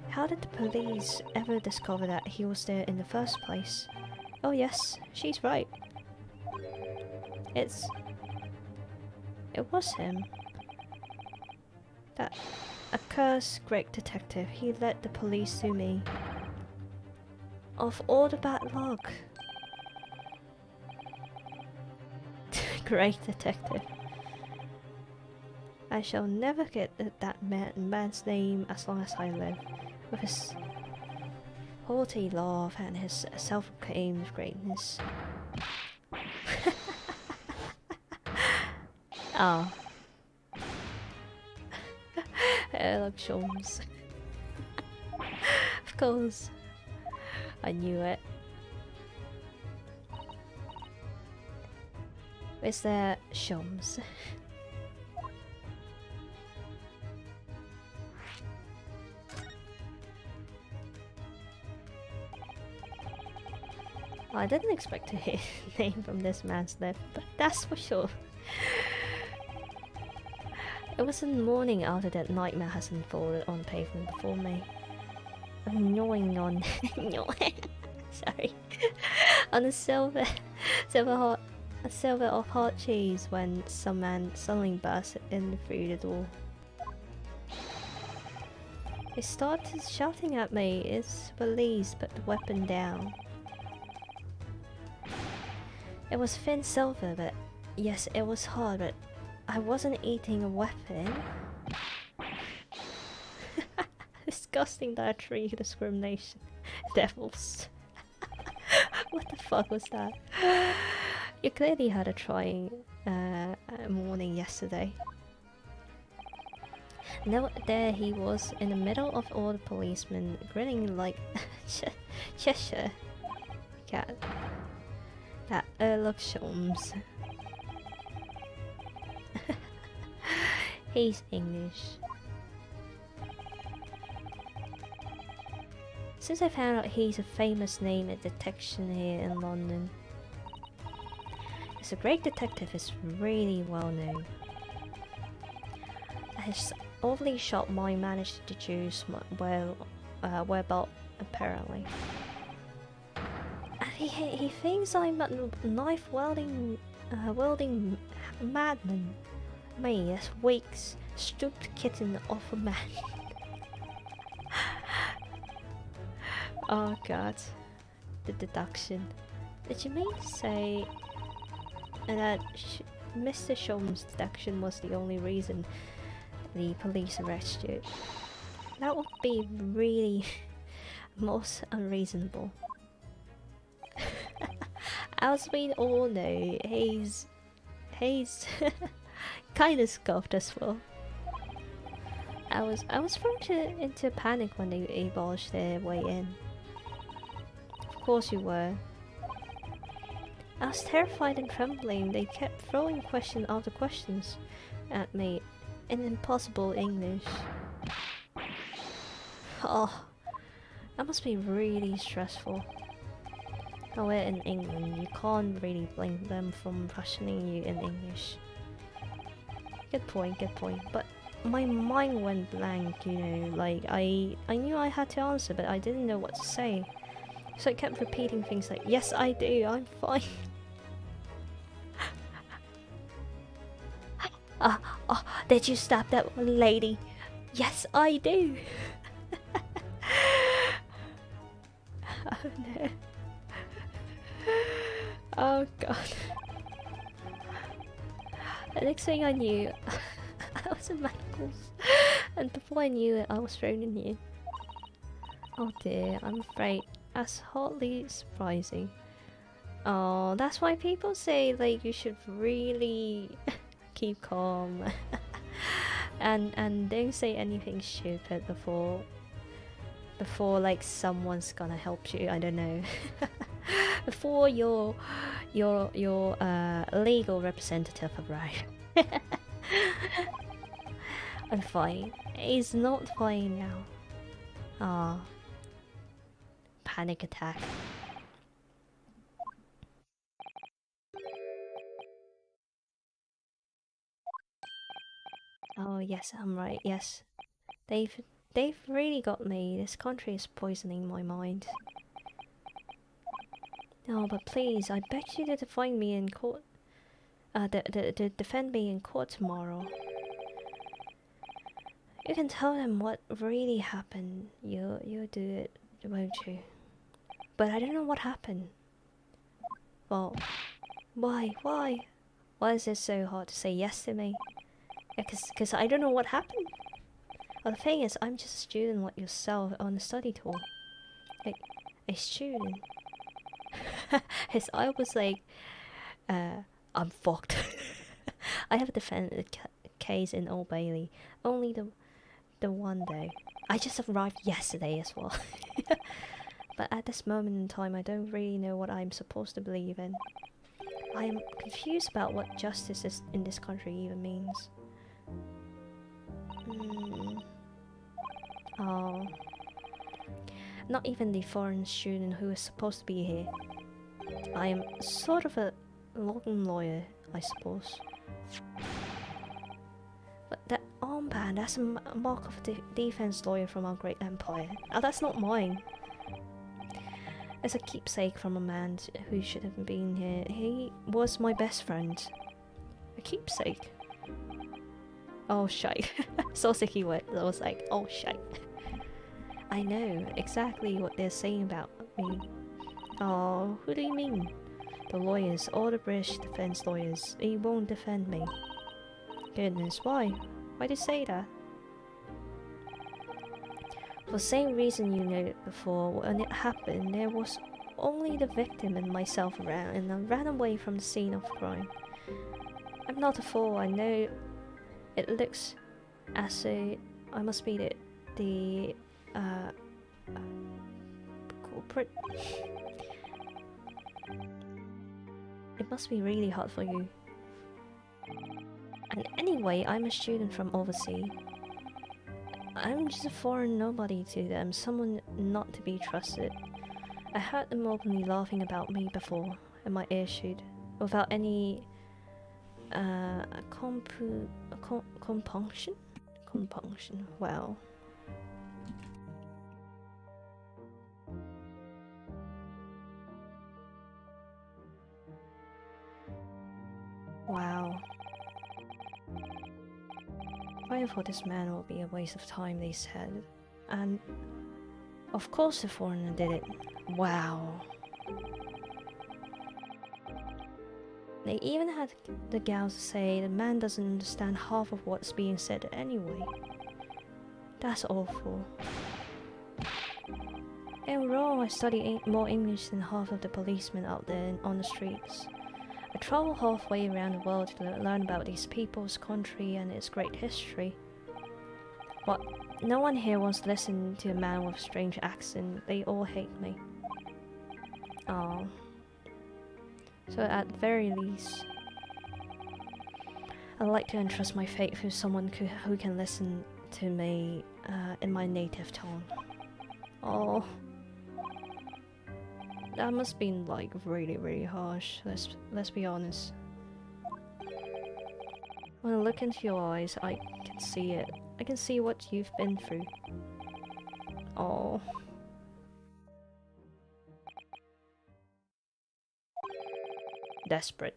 How did the police ever discover that he was there in the first place? Oh yes, she's right. It was him. That accursed great detective. He led the police to me. Of all the bad luck. Great detective. I shall never get that man's name as long as I live. With his haughty laugh and his self-proclaimed greatness. Ah. Elections. Of course. I knew it. Is there Shums? I didn't expect to hear the name from this man's lip, but that's for sure. It was in the morning after that nightmare has unfolded on the pavement before me. I'm gnawing on sorry. On a silver of hot cheese when some man suddenly burst in through the door. He started shouting at me, "It's police, put the weapon down." It was thin silver, but yes, it was hard, but I wasn't eating a weapon. Disgusting dietary discrimination. Devils. What the fuck was that? You clearly had a trying morning yesterday. Now there he was in the middle of all the policemen, grinning like Cheshire cat. That Shums. He's English. Since I found out he's a famous name at detection here in London. As a great detective is really well known. His overly sharp mind managed to deduce whereabouts apparently. And he thinks I'm a knife wielding madman. Me, as weak, stooped kitten of a man. Oh god, the deduction. Did you mean to say that Mr. Shom's deduction was the only reason the police arrested you? That would be really most unreasonable. As we all know, he's kind of scuffed as well. I was thrown into panic when they barged their way in. Of course you were. I was terrified and trembling. They kept throwing question after questions at me in impossible English. Oh, that must be really stressful. Oh, we're in England, you can't really blame them from questioning you in English. Good point, good point. But my mind went blank, you know, like I knew I had to answer, but I didn't know what to say. So I kept repeating things like, yes I do, I'm fine. Did you stab that one lady? Yes I do. Oh no. Oh god. The next thing I knew, I was in manacles. And before I knew it, I was thrown in here. Oh dear, I'm afraid that's hardly surprising. Oh, that's why people say like you should really keep calm and don't say anything stupid before like someone's gonna help you. I don't know. Before your legal representative arrives. I'm fine. He's not fine now. Ah, panic attack. Oh yes, I'm right. Yes, they've really got me. This country is poisoning my mind. Oh, but please, I beg you to defend me in court. Defend me in court tomorrow. You can tell them what really happened. You'll do it, won't you? But I don't know what happened. Well, why? Why is it so hard to say yes to me? Yeah, cause I don't know what happened. Well, the thing is, I'm just a student like yourself on a study tour. A student. His eye was like, I'm fucked. I have defended the case in Old Bailey. Only the one day. I just arrived yesterday as well. But at this moment in time, I don't really know what I'm supposed to believe in. I am confused about what justice is in this country even means. Oh. Not even the foreign student who is supposed to be here. I am sort of a lawyer, I suppose. But that armband, that's a mark of a defense lawyer from our great empire. Oh, that's not mine. It's a keepsake from a man who should have been here. He was my best friend. A keepsake? Oh, shite. So sick he went. I was like, oh, shite. I know exactly what they're saying about me. Oh, who do you mean? The lawyers, all the British defense lawyers. They won't defend me. Goodness, why? Why'd you say that? For the same reason you noted before, when it happened, there was only the victim and myself around, and I ran away from the scene of crime. I'm not a fool, I know it looks as though I must be the culprit. It must be really hard for you. And anyway, I'm a student from overseas. I'm just a foreign nobody to them, someone not to be trusted. I heard them openly laughing about me before, and my ear shoot, without any compunction? Compunction, wow. Wow. Writing for this man will be a waste of time, they said. And of course the foreigner did it. Wow. They even had the gals say the man doesn't understand half of what's being said anyway. That's awful. Overall, I study more English than half of the policemen out there on the streets. I travel halfway around the world to learn about these people's country and its great history. But no one here wants to listen to a man with a strange accent. They all hate me. Oh. So at the very least, I'd like to entrust my fate with someone who can listen to me in my native tongue. Oh, that must have been like really harsh. Let's be honest. When I look into your eyes, I can see it. I can see what you've been through. Oh. Desperate.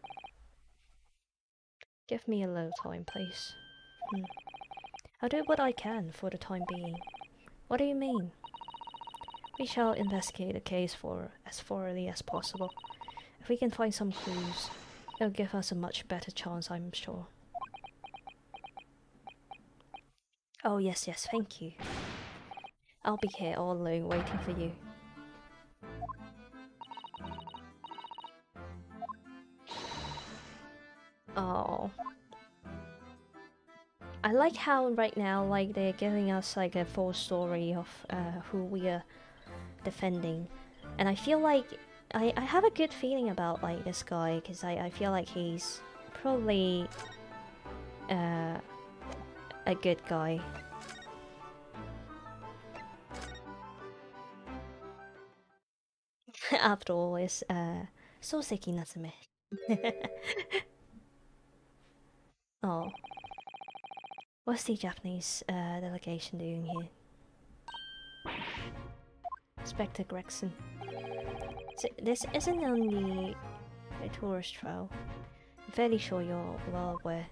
Give me a little time, please. I'll do what I can for the time being. What do you mean? We shall investigate the case as thoroughly as possible. If we can find some clues, it'll give us a much better chance, I'm sure. Oh yes, thank you. I'll be here all alone waiting for you. Oh. I like how right now, like, they're giving us like a full story of who we are defending. And I feel like I have a good feeling about like this guy, because I feel like he's probably a good guy. After all, it's Soseki Natsume. Oh. What's the Japanese delegation doing here? Inspector Gregson. So this isn't only a tourist trail. I'm fairly sure you're well aware.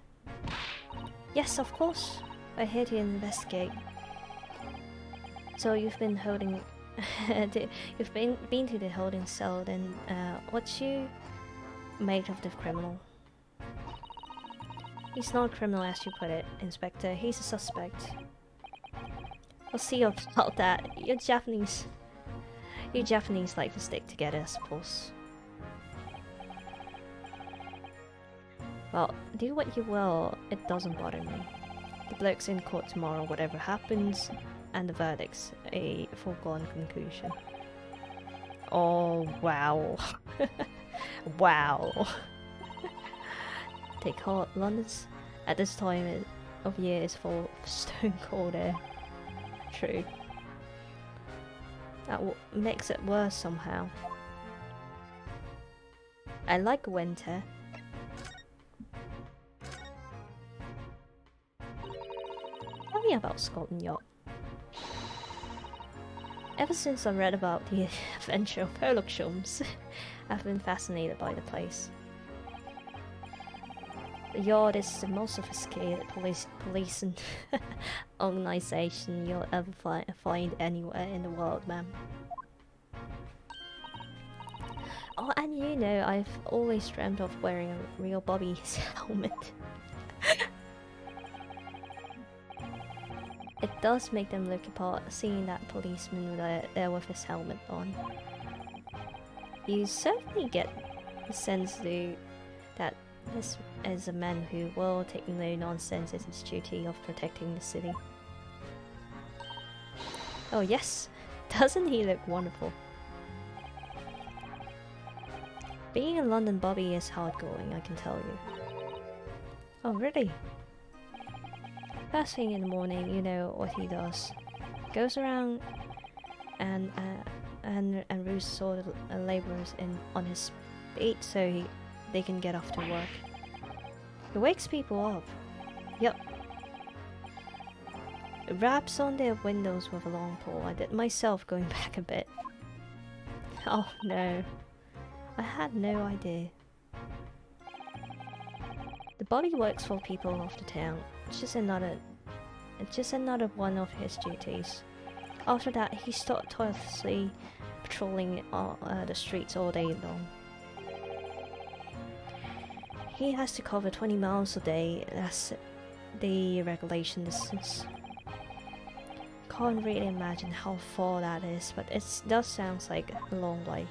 Yes, of course. We're here to investigate. So you've been holding... you've been to the holding cell, then what's you made of the criminal? He's not a criminal as you put it, Inspector. He's a suspect. We'll see about that. You're Japanese. You Japanese like to stick together, I suppose. Well, do what you will, it doesn't bother me. The bloke's in court tomorrow, whatever happens, and the verdict's a foregone conclusion. Oh, wow. Wow. Take heart, London's at this time of year is full of stone cold air. True. That makes it worse somehow. I like winter. Tell me about Scotland Yacht. Ever since I read about the adventure of Sherlock Holmes, I've been fascinated by the place. The Yard is the most sophisticated policing organization you'll ever find anywhere in the world, ma'am. Oh, and you know, I've always dreamt of wearing a real Bobby's helmet. It does make them look apart, seeing that policeman there with his helmet on. You certainly get the sense, though, that this is a man who will take no nonsense as his duty of protecting the city. Oh yes, doesn't he look wonderful? Being a London Bobby is hard going, I can tell you. Oh really? First thing in the morning, you know what he does. Goes around and roosts all the labourers on his feet so they can get off to work. He wakes people up. Yep. Raps on their windows with a long pole. I did myself going back a bit. Oh no. I had no idea. The body works for people of the town. It's just another one of his duties. After that, he started tirelessly patrolling the streets all day long. He has to cover 20 miles a day. That's the regulation distance. Can't really imagine how far that is, but it does sound like a long way.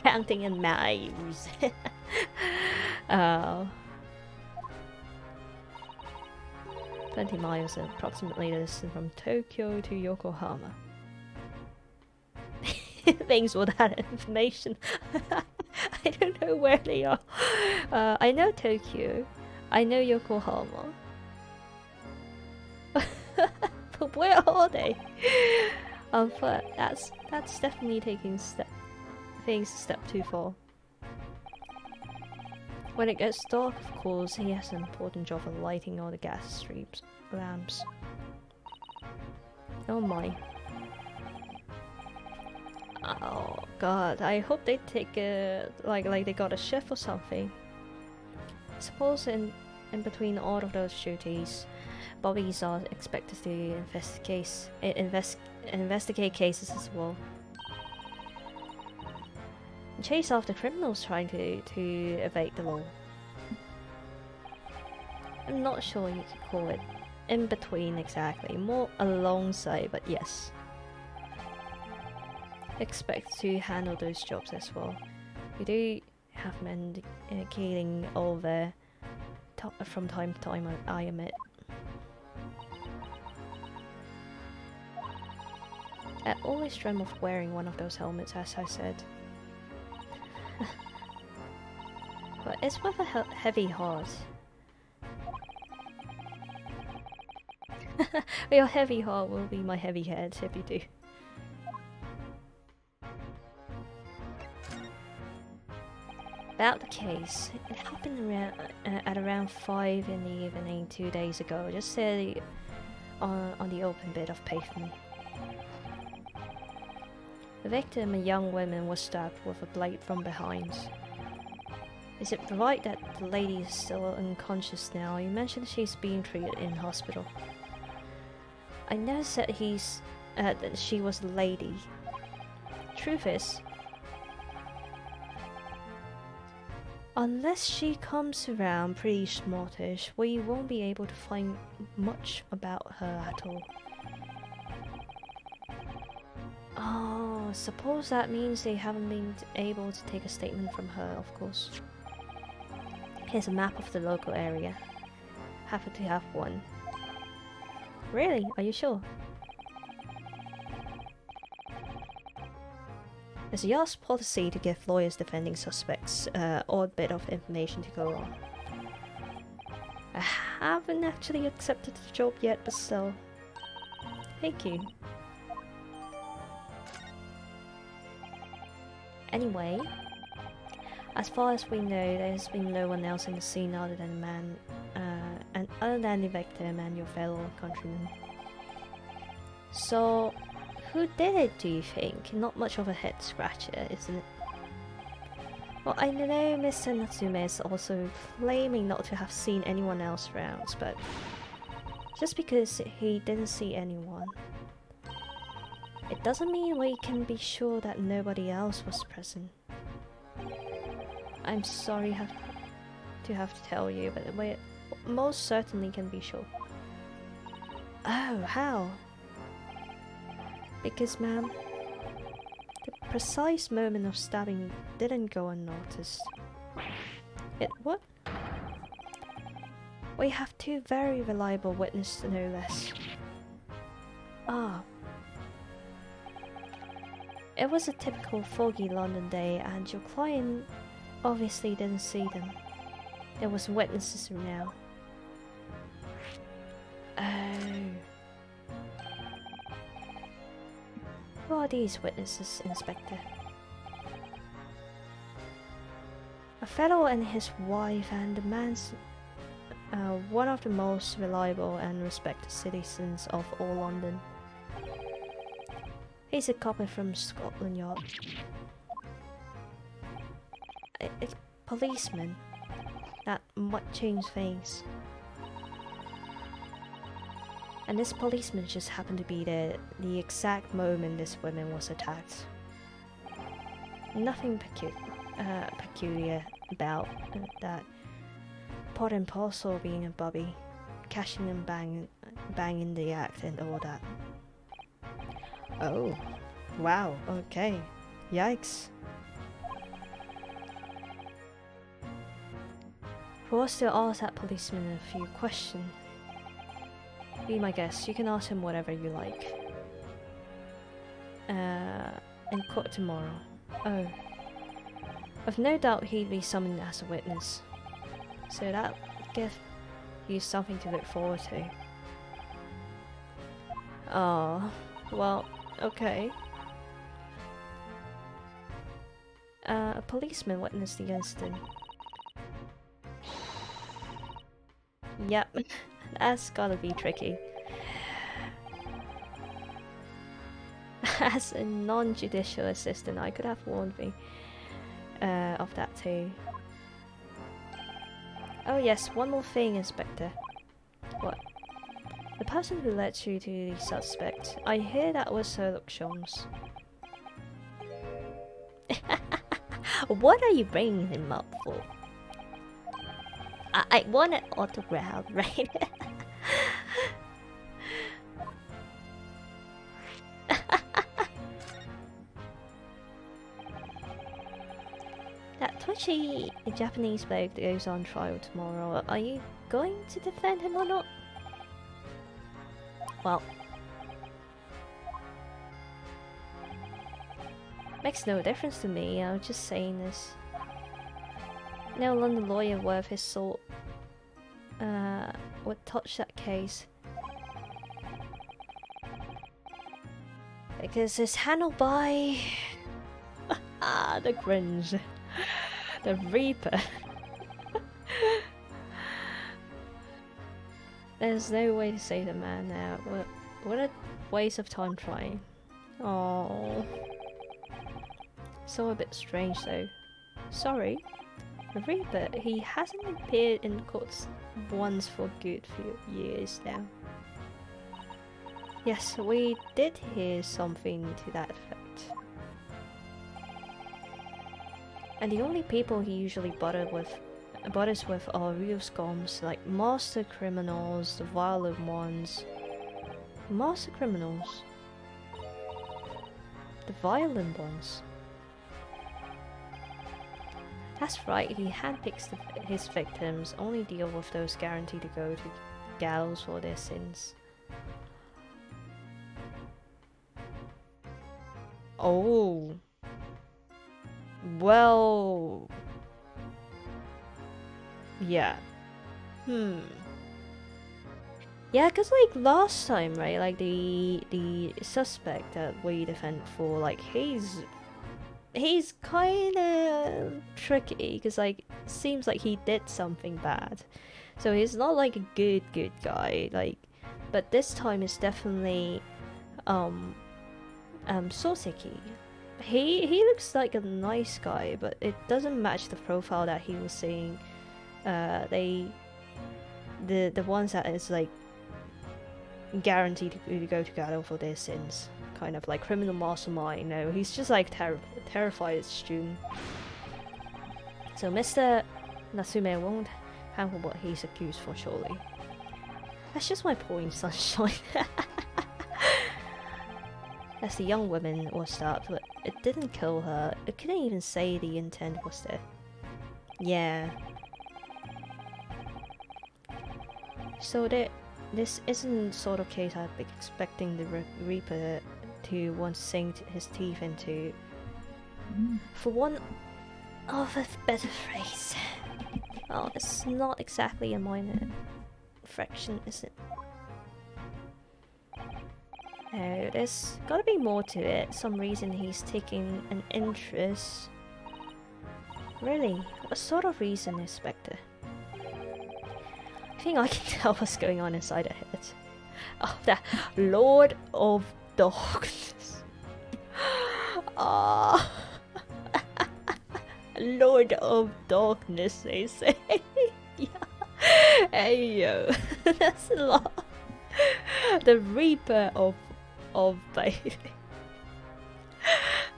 Counting in miles. Oh. 20 miles is approximately the distance from Tokyo to Yokohama. Thanks for that information. I don't know where they are. I know Tokyo. I know Yokohama. But where are they? But that's definitely taking things a step too far. When it gets dark, of course, he has an important job of lighting all the gas streams lamps. Oh my. Oh god, I hope they take a like they got a chef or something. Suppose in between all of those duties, Bobbies are expected to investigate cases as well. Chase after criminals trying to evade the law. I'm not sure you could call it in between exactly, more alongside, but yes. Expect to handle those jobs as well. We do have men killing over from time to time, I admit. I always dream of wearing one of those helmets, as I said. But it's with a heavy heart. Your heavy heart will be my heavy head if you do. About the case, it happened around at around 5 in the evening 2 days ago, just there on the open bit of pavement. The victim, a young woman, was stabbed with a blade from behind. Is it right that the lady is still unconscious now? You mentioned she's being treated in hospital. I never said that she was a lady. Truth is, unless she comes around pretty smartish, we won't be able to find much about her at all. Oh, suppose that means they haven't been able to take a statement from her, of course. Here's a map of the local area. Happy to have one. Really? Are you sure? It's Yar's policy to give lawyers defending suspects odd bit of information to go on. I haven't actually accepted the job yet, but still. Thank you. Anyway, as far as we know, there's been no one else in the scene other than the victim and your fellow countrymen. So, who did it, do you think? Not much of a head scratcher, isn't it? Well, I know Mr. Natsume is also claiming not to have seen anyone else around, but just because he didn't see anyone, it doesn't mean we can be sure that nobody else was present. I'm sorry to have to tell you, but we most certainly can be sure. Oh, how? Because, ma'am, the precise moment of stabbing didn't go unnoticed. What? We have 2 very reliable witnesses, no less. Ah. It was a typical foggy London day, and your client obviously didn't see them. There was witnesses now. Oh. Who are these witnesses, Inspector? A fellow and his wife, and the man's one of the most reliable and respected citizens of all London. He's a copper from Scotland Yard. A policeman. That might change things. And this policeman just happened to be there the exact moment this woman was attacked. Nothing peculiar about that. Part and parcel being a bobby, cashing and banging the act and all that. Oh, wow, okay. Yikes. We'll still ask that policeman a few questions. Be my guest, you can ask him whatever you like. In court tomorrow. Oh. I've no doubt he'd be summoned as a witness. So that would give you something to look forward to. Oh, well, Okay. A policeman witnessed the incident. Yep, that's gotta be tricky. As a non-judicial assistant, I could have warned me of that too. Oh yes, one more thing, Inspector. What? The person who led you to the suspect, I hear that was Sherlock Holmes. What are you bringing him up for? I want an autograph, right? That twitchy Japanese bloke that goes on trial tomorrow, are you going to defend him or not? Well, makes no difference to me, I was just saying this. No London lawyer worth his salt would touch that case. Because it's handled by... the cringe. The Reaper. There's no way to save the man now. What a waste of time trying. Oh, so a bit strange though. Sorry, the Reaper, he hasn't appeared in courts once for a good few years now. Yes, we did hear something to that effect. And the only people he usually bothers with are real scums, like master criminals, the violent ones. Master criminals? The violent ones? That's right, he handpicks his victims, only deal with those guaranteed to go to gallows for their sins. Oh. Well... yeah. Yeah, cause like last time, right? Like the suspect that we defend for, like he's kind of tricky, cause like seems like he did something bad, so he's not like a good guy. Like, but this time it's definitely Soseki. He looks like a nice guy, but it doesn't match the profile that he was saying. The ones that is like guaranteed to go to gallows for their sins, kind of like criminal mastermind. No, he's just like terrified student. So Mr. Natsume won't handle what he's accused for, surely. That's just my point, sunshine. As the young woman was stabbed, but it didn't kill her. It couldn't even say the intent was there. Yeah. So this isn't sort of case I'd be expecting the Reaper to want to sink his teeth into. For one of a better phrase. Oh, it's not exactly a minor infraction, is it? No, there's gotta be more to it. Some reason he's taking an interest. Really? What sort of reason, Inspector? I think I can tell what's going on inside her head. Oh, that Lord of Darkness. Ah. Lord of Darkness, they say. Yeah. Hey yo. That's a lot. The Reaper of baby.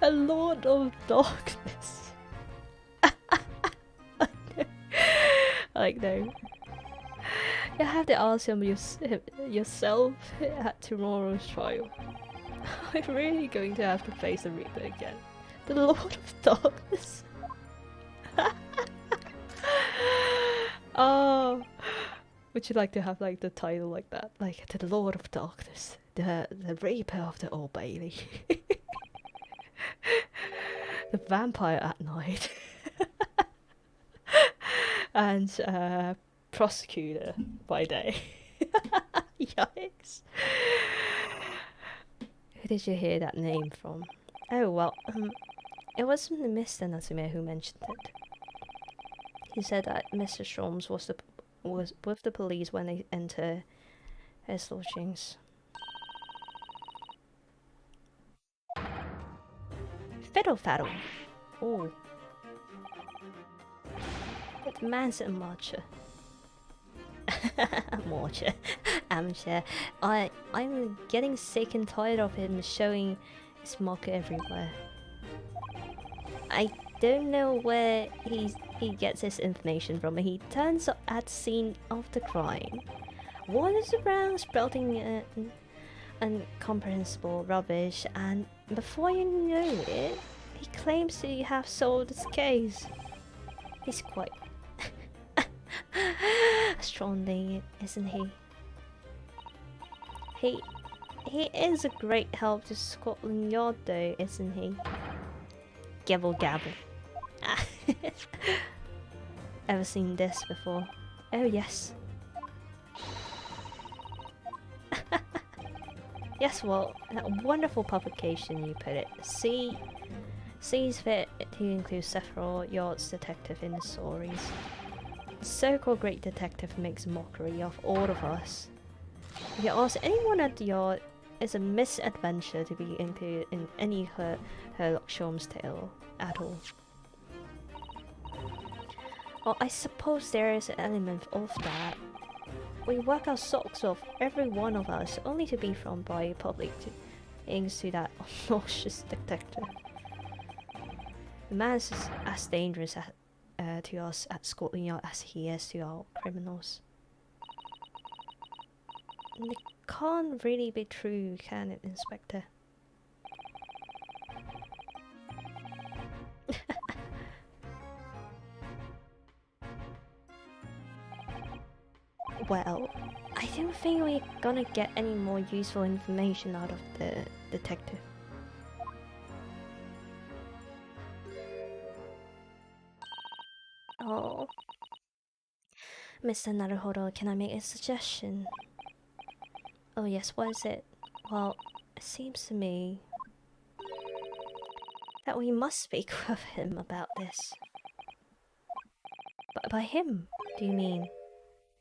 A Lord of Darkness. Like no. You have to ask him yourself at tomorrow's trial. I'm really going to have to face the Reaper again. The Lord of Darkness. Oh, would you like to have like the title like that, like the Lord of Darkness, the Reaper of the Old Bailey, the Vampire at Night, and Prosecutor by day. Yikes! Who did you hear that name from? Oh, well, it wasn't Mr. Natsume who mentioned it. He said that Mr. Sholmes was with the police when they enter his lodgings. Fiddle faddle. Oh. It man's a marcher. Marcher. Amateur. I'm getting sick and tired of him showing his mark everywhere. I don't know where he gets his information from. He turns up at the scene of the crime, wanders around sprouting incomprehensible rubbish, and before you know it, he claims to have solved his case. He's quite strong thing, isn't he? He is a great help to Scotland Yard though, isn't he? Gabble gabble. Ever seen this before? Oh yes. Yes, well, a wonderful publication you put it. Sees fit to include several Yard's detective in the stories. The so-called great detective makes mockery of all of us. If you ask anyone at the Yard, it's a misadventure to be included in any Sherlock Holmes tale at all. Well, I suppose there is an element of that. We work our socks off, every one of us, only to be thrown by the public to that obnoxious detective. The man is as dangerous to us at Scotland Yard as he is to our criminals. And it can't really be true, can it, Inspector? Well, I don't think we're gonna get any more useful information out of the detective. Oh. Mr. Naruhodo, can I make a suggestion? Oh yes, what is it? Well, it seems to me that we must speak with him about this. But by him, do you mean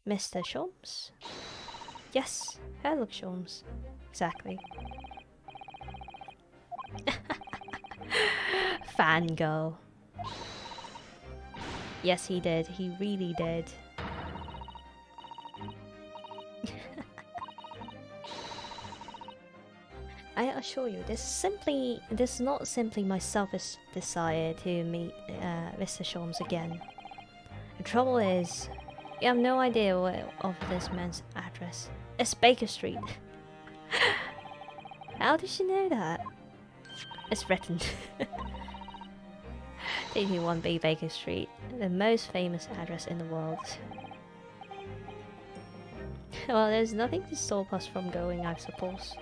Mr. Sholmes? Yes, Sherlock Sholmes. Exactly. Fangirl. Yes, he did. He really did. I assure you, this is not simply my selfish desire to meet Mr. Sholmes again. The trouble is, you have no idea of this man's address. It's Baker Street. How did you know that? It's written. 81B Baker Street, the most famous address in the world. Well, there's nothing to stop us from going, I suppose.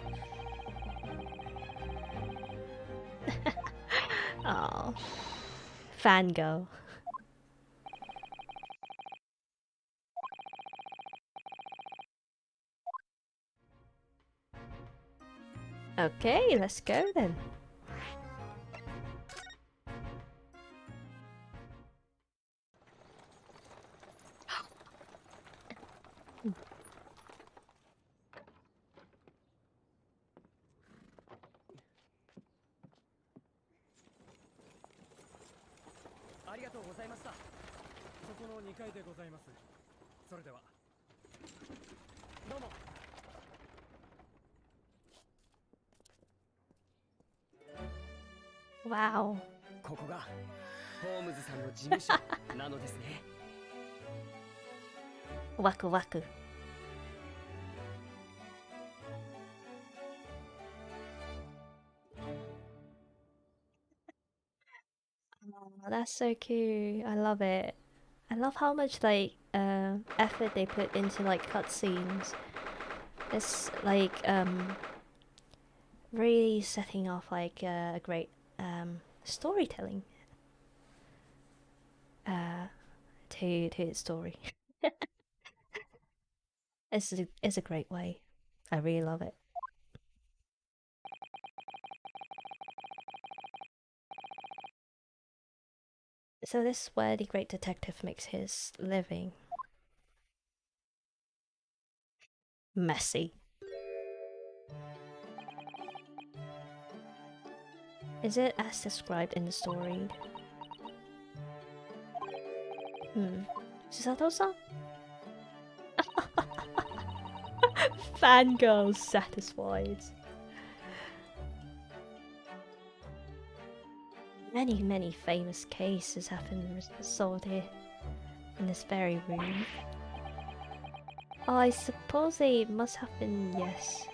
Oh, fangirl. Okay, let's go then. Wow. ここがホームズさんの事務所なのですね。ワクワク。Oh, that's so cute. I love it. I love how much like effort they put into like cutscenes. It's like really setting off like a great storytelling to its story. It's a great way. I really love it. So this is where the great detective makes his living. Messy. Is it as described in the story? Chisato-san? Fangirl satisfied. Many famous cases have been solved here, in this very room. Oh, I suppose they must have been, yes.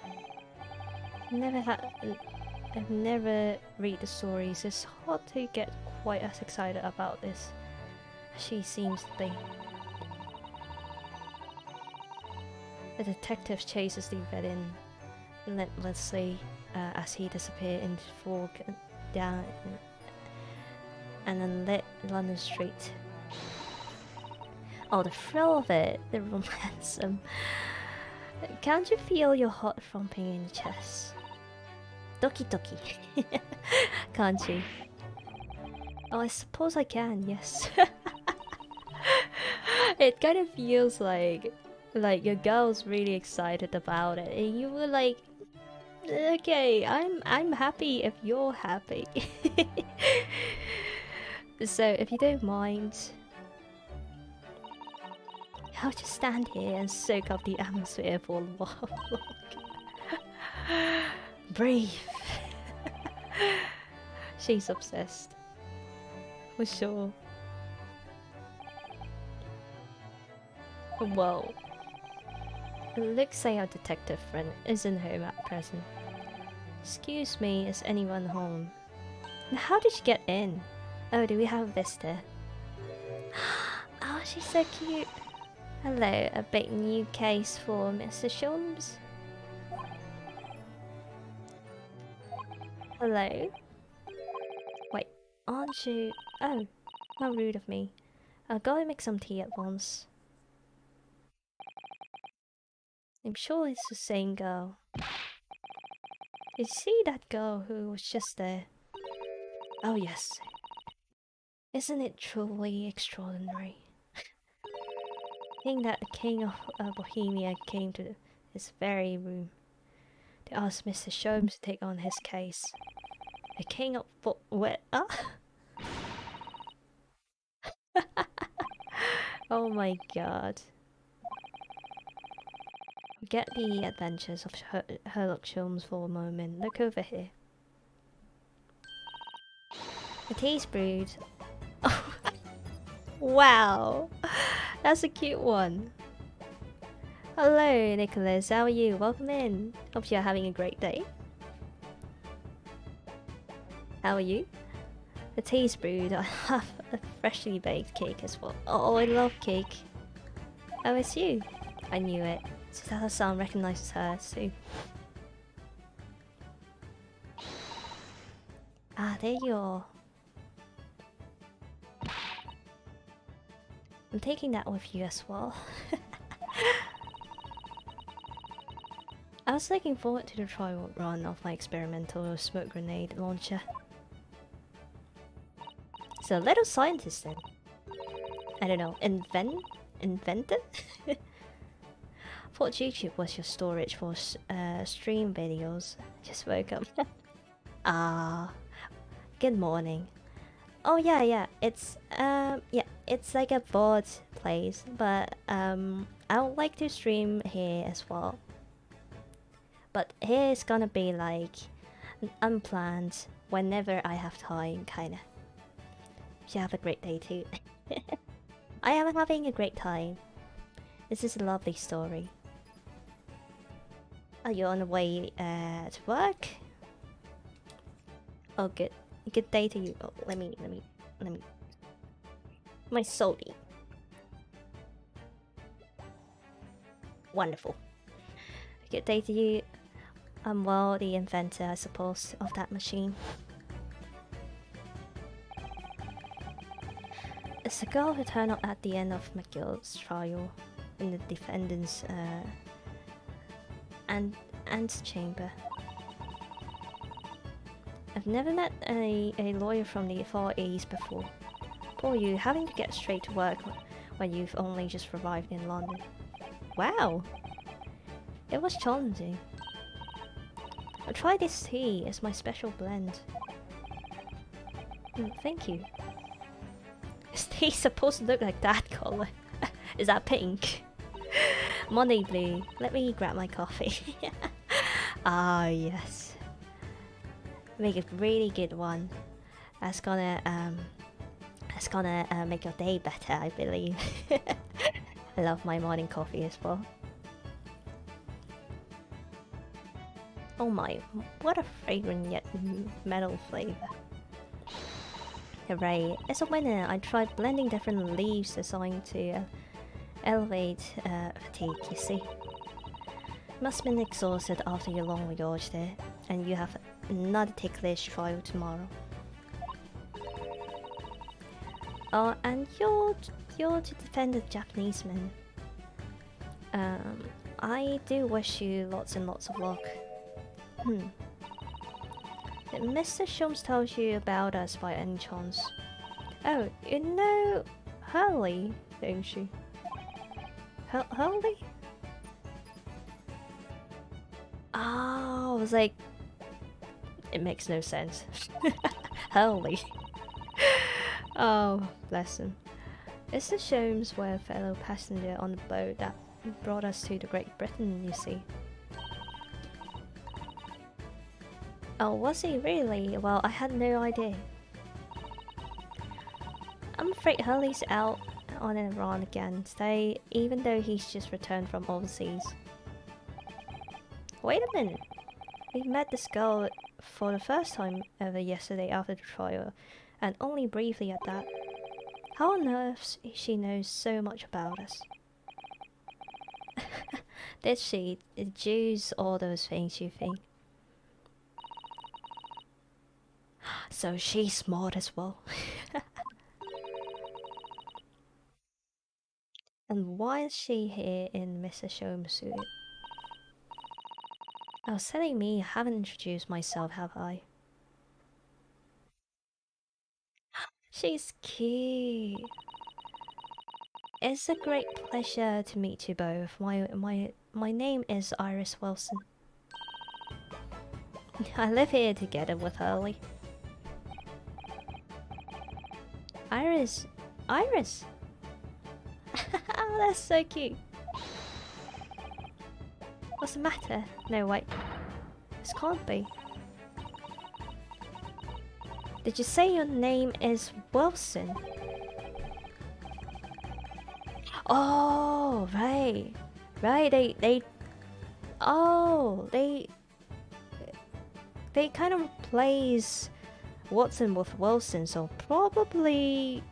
I've never read the stories. It's hard to get quite as excited about this as she seems to be. The detective chases the villain relentlessly as he disappears into fog down an unlit London street. Oh, the thrill of it, the romance. Can't you feel your heart thumping in your chest? Doki doki. Can't you? Oh, I suppose I can, yes. It kind of feels like your girl's really excited about it, and you were like, okay, I'm happy if you're happy. So if you don't mind, I'll just stand here and soak up the atmosphere for a while. Breathe. She's obsessed. For sure. Well, it looks like our detective friend isn't home at present. Excuse me, is anyone home? How did she get in? Oh, do we have a visitor? Oh, she's so cute. Hello, a big new case for Mr. Sholmes. Hello? Wait, aren't you? Oh, how rude of me. I'll go and make some tea at once. I'm sure it's the same girl. Did you see that girl who was just there? Oh yes. Isn't it truly extraordinary? Think that the king of Bohemia came to his very room to ask Mr. Sholmes to take on his case. The king of what? Oh my god. Forget the adventures of Sherlock Holmes for a moment. Look over here. The tea's brewed. Oh, wow, that's a cute one. Hello, Nicholas. How are you? Welcome in. Hope you're having a great day. How are you? The tea's brewed. I have a freshly baked cake as well. Oh, I love cake. Oh, it's you. I knew it. Chisato-san recognizes her too. Ah, there you are. I'm taking that with you as well. I was looking forward to the trial run of my experimental smoke grenade launcher. So, little scientist then. I don't know, inventor? Thought YouTube was your storage for stream videos. Just woke up. Ah, good morning. Oh yeah, it's it's like a board place, but I would like to stream here as well. But here it's gonna be like unplanned whenever I have time, kinda. You have a great day too. I am having a great time. This is a lovely story. Are you on the way to work? Oh, good. Good day to you. Oh, let me. My soda. Wonderful. Good day to you. I'm well, the inventor, I suppose, of that machine. It's the girl who turned up at the end of McGill's trial in the defendant's antechamber. I've never met a lawyer from the Far East before. Poor you, having to get straight to work when you've only just arrived in London. Wow! It was challenging. Try this tea, it's my special blend. Thank you. Is tea supposed to look like that color? Is that pink? Monday blue. Let me grab my coffee. Ah, yes. Make a really good one. That's gonna make your day better, I believe. I love my morning coffee as well. Oh my, what a fragrant yet metal flavor. Hooray, as a winner, I tried blending different leaves designed to elevate fatigue, you see. Must have been exhausted after your long voyage there, and you have another ticklish trial tomorrow. Oh, and you're to defend the Japanese man. I do wish you lots and lots of luck. Did Mr. Shums tell you about us by any chance? Oh, you know Hurley, don't you? Hurley? Oh, I was like... It makes no sense. Hurley. Oh, bless him. Mr. Shums were a fellow passenger on the boat that brought us to the Great Britain, you see. Oh, was he really? Well, I had no idea. I'm afraid Hurley's out on an run again today, even though he's just returned from overseas. Wait a minute! We met this girl for the first time ever yesterday after the trial, and only briefly at that. How on earth she knows so much about us? Did she deduce all those things you think? So she's smart as well. And why is she here in Mr. Show's suit? Oh, telling me, I haven't introduced myself, have I? She's cute. It's a great pleasure to meet you both. My name is Iris Wilson. I live here together with Hurley. Iris? Iris? Oh, that's so cute. What's the matter? No, wait. This can't be. Did you say your name is Wilson? Oh, right. Right, they kind of replace Watson with Wilson, so probably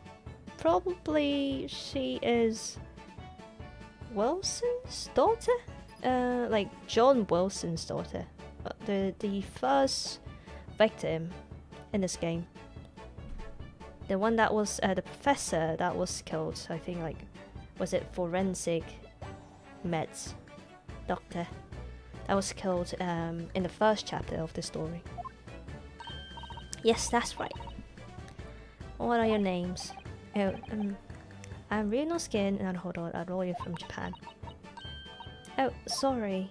she is Wilson's daughter? Like John Wilson's daughter. The first victim in this game. The one that was the professor that was killed, I think, like, was it forensic meds doctor that was killed in the first chapter of the story. Yes, that's right. What are your names? Oh, I'm Ryunosuke Naruhodo, a lawyer from Japan. Oh, sorry.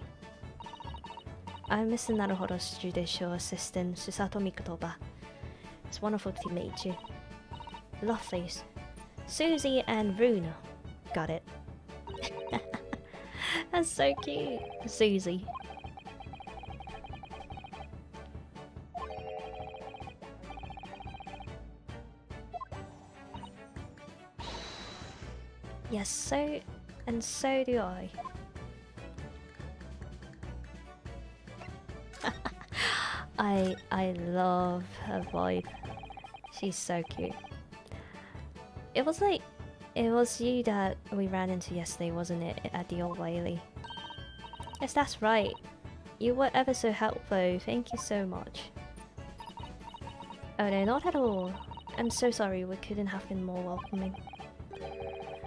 I'm Mr. Naruhodo's judicial assistant, Susato Mikotoba. It's wonderful to meet you. Lovely. Susie and Runa. Got it. That's so cute. Susie. Yes, so do I. I love her vibe. She's so cute. It was you that we ran into yesterday, wasn't it? At the Old Whaley. Yes, that's right. You were ever so helpful. Thank you so much. Oh no, not at all. I'm so sorry, we couldn't have been more welcoming.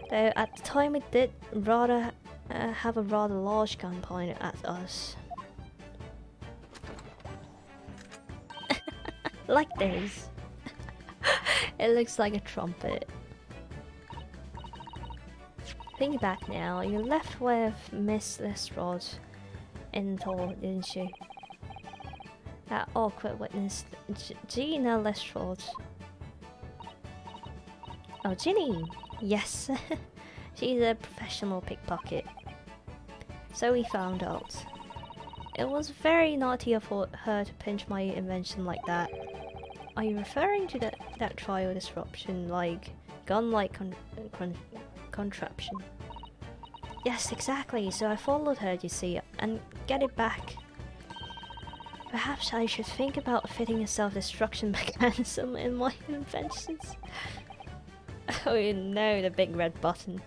Though at the time we did rather have a rather large gun pointed at us. Like this. It looks like a trumpet. Think back now, you left with Miss Lestrade in tow, didn't you? That awkward witness, Gina Lestrade. Oh, Ginny! Yes, she's a professional pickpocket. So we found out. It was very naughty of her to pinch my invention like that. Are you referring to that trial disruption, like gun-like contraption? Yes, exactly. So I followed her, you see, and get it back. Perhaps I should think about fitting a self-destruction mechanism in my inventions. Oh no, the big red button.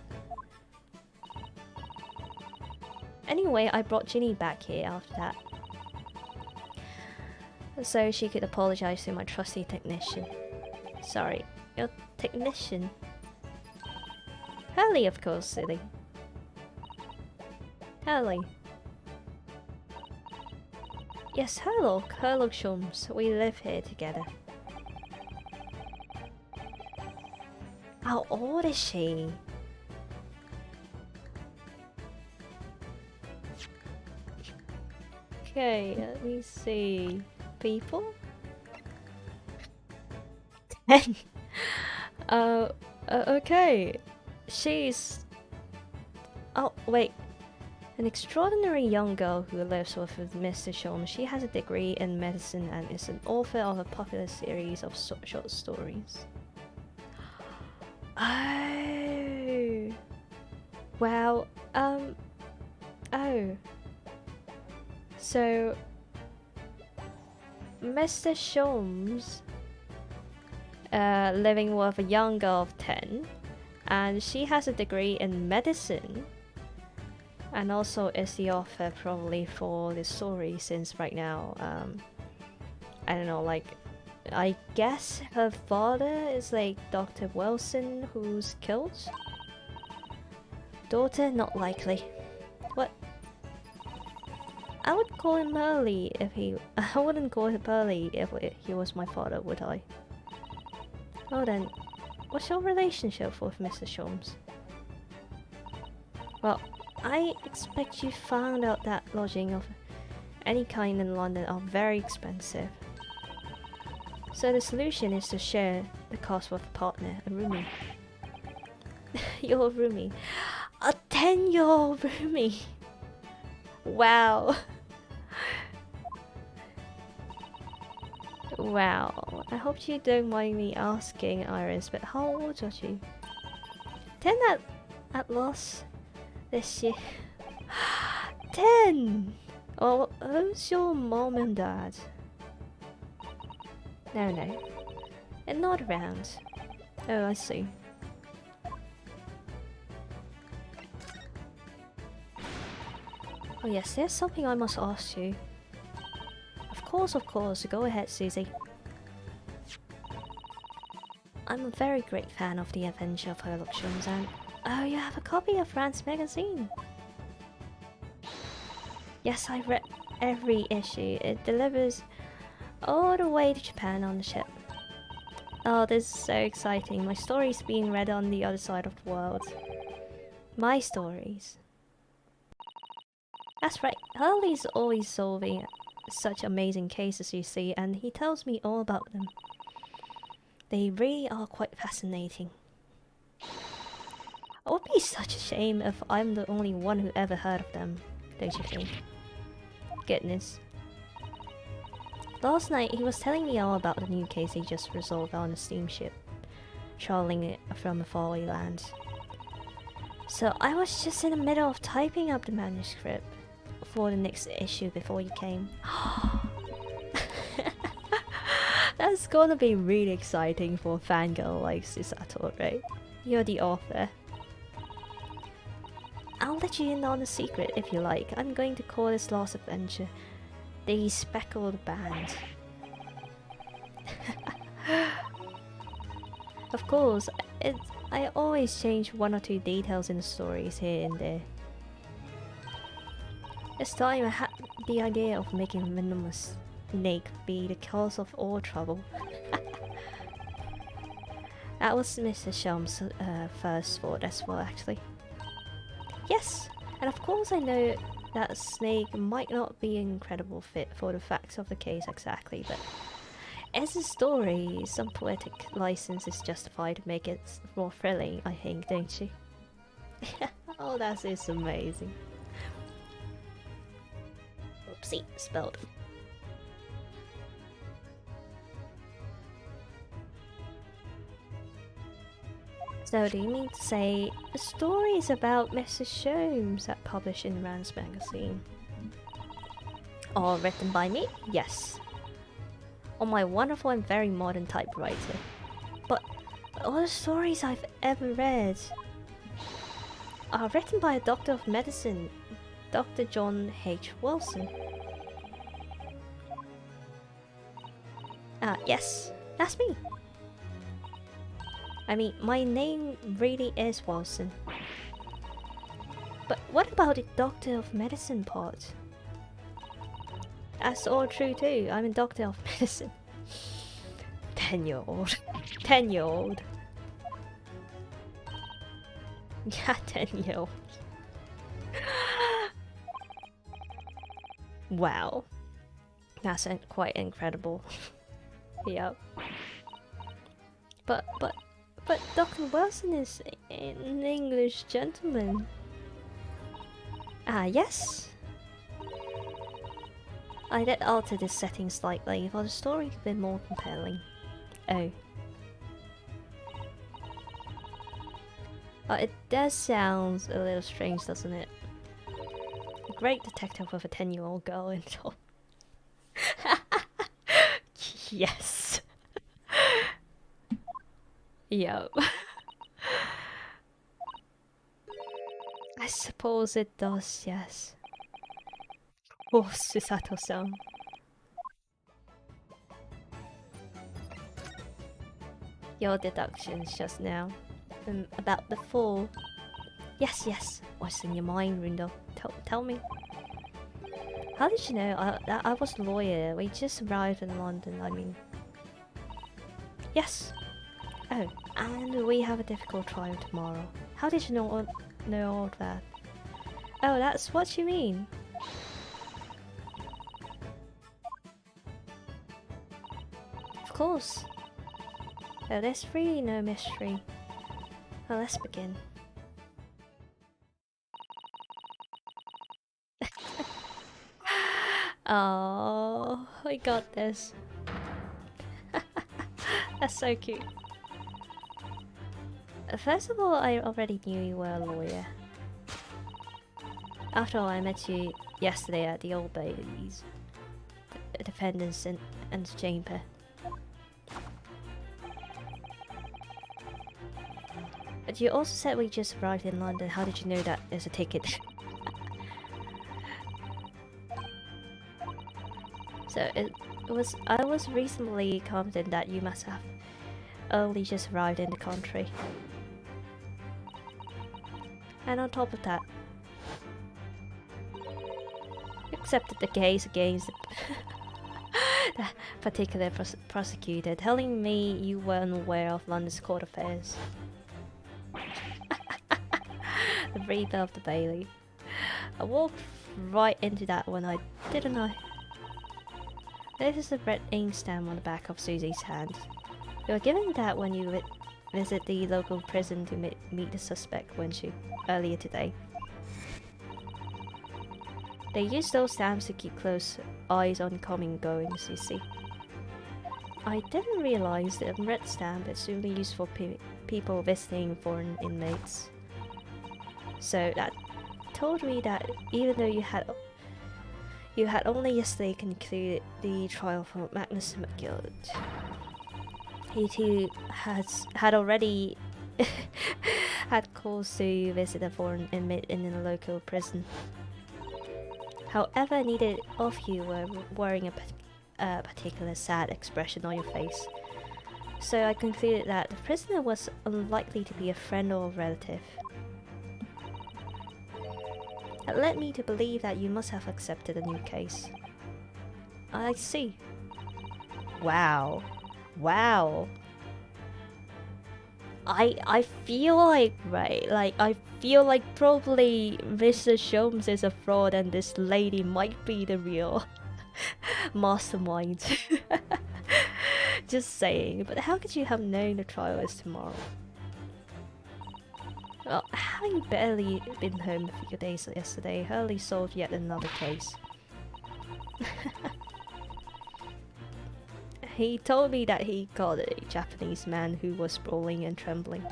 Anyway, I brought Ginny back here after that, so she could apologize to my trusty technician. Sorry, your technician? Hurley, of course, silly. Hurley. Yes, Herlock Sholmes. We live here together. How old is she? Okay, let me see. People? 10. Okay. She's... Oh, wait. An extraordinary young girl who lives with Mr. Sholmes. She has a degree in medicine and is an author of a popular series of short stories. Oh. Well, oh. So, Mr. Sholmes, living with a young girl of 10, and she has a degree in medicine, and also is the author probably for the story, since right now, I don't know, like, I guess her father is like Dr. Wilson, who's killed? Daughter, not likely. What? I would call him Pearly if he... I wouldn't call him Pearly if he was my father, would I? Well then, what's your relationship with Mr. Sholmes? Well, I expect you found out that lodging of any kind in London are very expensive. So the solution is to share the cost with a partner, a roomie. Your roomie. A 10-year-old roomie! Wow. Wow. I hope you don't mind me asking, Iris, but how old are you? 10 at last this year. 10! Oh, who's your mom and dad? No. They're not around. Oh, I see. Oh yes, there's something I must ask you. Of course, go ahead, Susie. I'm a very great fan of the adventure of Herlock Sholmes, and... Oh, you have a copy of Rand's magazine? Yes, I read every issue. It delivers all the way to Japan on the ship. Oh, this is so exciting. My story's being read on the other side of the world. My stories. That's right, Hurley's always solving such amazing cases, you see, and he tells me all about them. They really are quite fascinating. It would be such a shame if I'm the only one who ever heard of them, don't you think? Goodness. Last night, he was telling me all about the new case he just resolved on a steamship, traveling it from a faraway land. So I was just in the middle of typing up the manuscript for the next issue before you came. That's gonna be really exciting for a fangirl like Susato, right? You're the author. I'll let you in on a secret if you like. I'm going to call this last adventure The Speckled Band. Of course, I always change one or two details in the stories here and there. This time I had the idea of making Venomous Snake be the cause of all trouble. That was Mr. Shelm's first thought as well, actually. Yes, and of course I know that Snake might not be an incredible fit for the facts of the case exactly, but as a story, some poetic license is justified to make it more thrilling, I think, don't you? Oh, that is amazing. Oopsie, spelled. So do you mean to say the story is about Mrs. Sholmes that published in Rand's magazine? Or written by me? Yes. On my wonderful and very modern typewriter. But all the stories I've ever read are written by a doctor of medicine, Dr. John H. Wilson. Yes, that's me. I mean, my name really is Wilson. But what about the doctor of medicine part? That's all true too. I'm a doctor of medicine. 10-year-old. 10-year-old. Yeah, 10-year-old. Wow. That's quite incredible. Yep. But Dr. Wilson is an English gentleman. Yes. I did alter this setting slightly for the story to be more compelling. Oh. It does sound a little strange, doesn't it? A great detective with a 10-year-old girl in tow. Yes. Yep. I suppose it does, yes. Oh, Susato-san. Your deductions just now. About the fall. Yes. What's in your mind, Rindo? Tell me. How did you know I was a lawyer? We just arrived in London, I mean. Yes. Oh, and we have a difficult trial tomorrow. How did you know all that? Oh, that's what you mean. Of course. Oh, there's really no mystery. Well, let's begin. Oh, we got this. That's so cute. First of all, I already knew you were a lawyer. After all, I met you yesterday at the Old Bailey's defendants and chamber. But you also said we just arrived in London. How did you know that there's a ticket? So I was reasonably confident that you must have only just arrived in the country. And on top of that, you accepted the case against the particular prosecutor, telling me you were unaware of London's court affairs. The breather of the Bailey. I walked right into that one, didn't I? This is the red ink stamp on the back of Susie's hand. You were given that when you visit the local prison to meet the suspect, weren't you? Earlier today. They use those stamps to keep close eyes on coming goings, you see. I didn't realize that a red stamp is only used for people visiting foreign inmates. So that told me that even though you had only yesterday concluded the trial for Magnus McGill, he too had already had cause to visit a foreign inmate in a local prison. However, neither of you were wearing a particular sad expression on your face. So I concluded that the prisoner was unlikely to be a friend or a relative. That led me to believe that you must have accepted a new case. I see. Wow. Wow. I feel like, right, like I feel like probably Mr. Sholmes is a fraud and this lady might be the real mastermind. Just saying, but how could you have known the trial is tomorrow? Well, having barely been home a few days yesterday, Hurley solved yet another case. He told me that he got a Japanese man who was sprawling and trembling.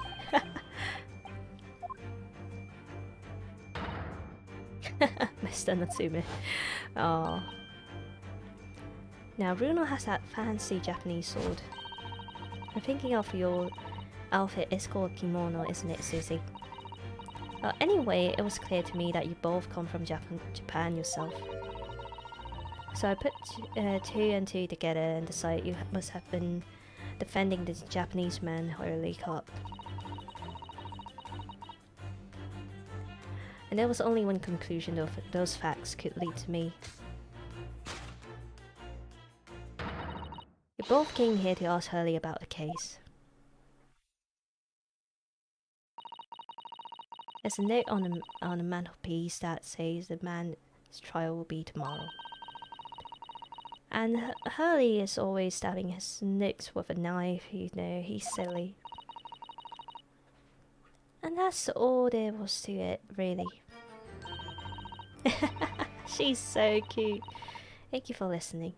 Mr. Natsume. Oh. Now, Bruno has that fancy Japanese sword. I'm thinking of your outfit is called kimono, isn't it, Susie? Anyway, it was clear to me that you both come from Japan yourself. So I put 2 and 2 together and decided you must have been defending the Japanese man Hurley caught. And there was only one conclusion of those facts could lead to me. You both came here to ask Hurley about the case. There's a note on the mantelpiece that says the man's trial will be tomorrow. And Hurley is always stabbing his nicks with a knife, you know, he's silly. And that's all there was to it, really. She's so cute. Thank you for listening.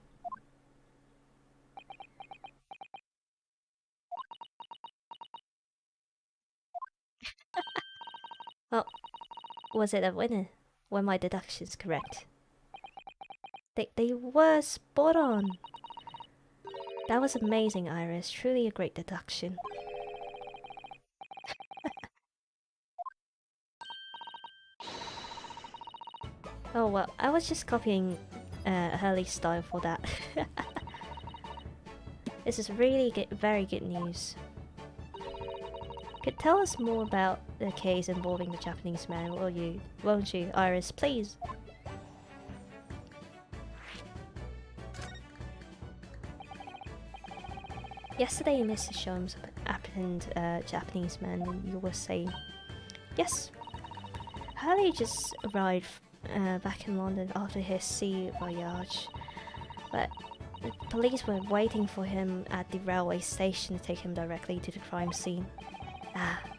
Well, was it a winner? Were my deductions correct? They were spot on. That was amazing, Iris. Truly a great deduction. Oh well, I was just copying Hurley's style for that. This is really very good news. Could tell us more about the case involving the Japanese man, won't you, Iris, please? Yesterday, Mr. Sholmes apprehended a Japanese man, and you were saying, yes. Hurley just arrived back in London after his sea voyage, but the police were waiting for him at the railway station to take him directly to the crime scene.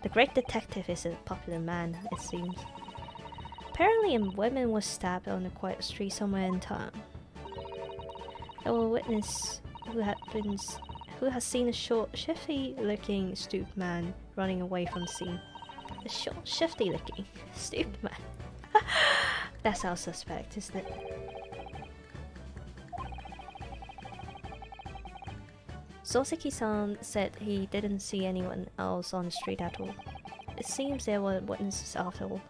The great detective is a popular man, it seems. Apparently a woman was stabbed on a quiet street somewhere in town. There were a witness who has seen a short, shifty-looking stooped man running away from the scene. A short, shifty-looking stooped man. That's our suspect, isn't it? Soseki-san said he didn't see anyone else on the street at all. It seems there were witnesses after all.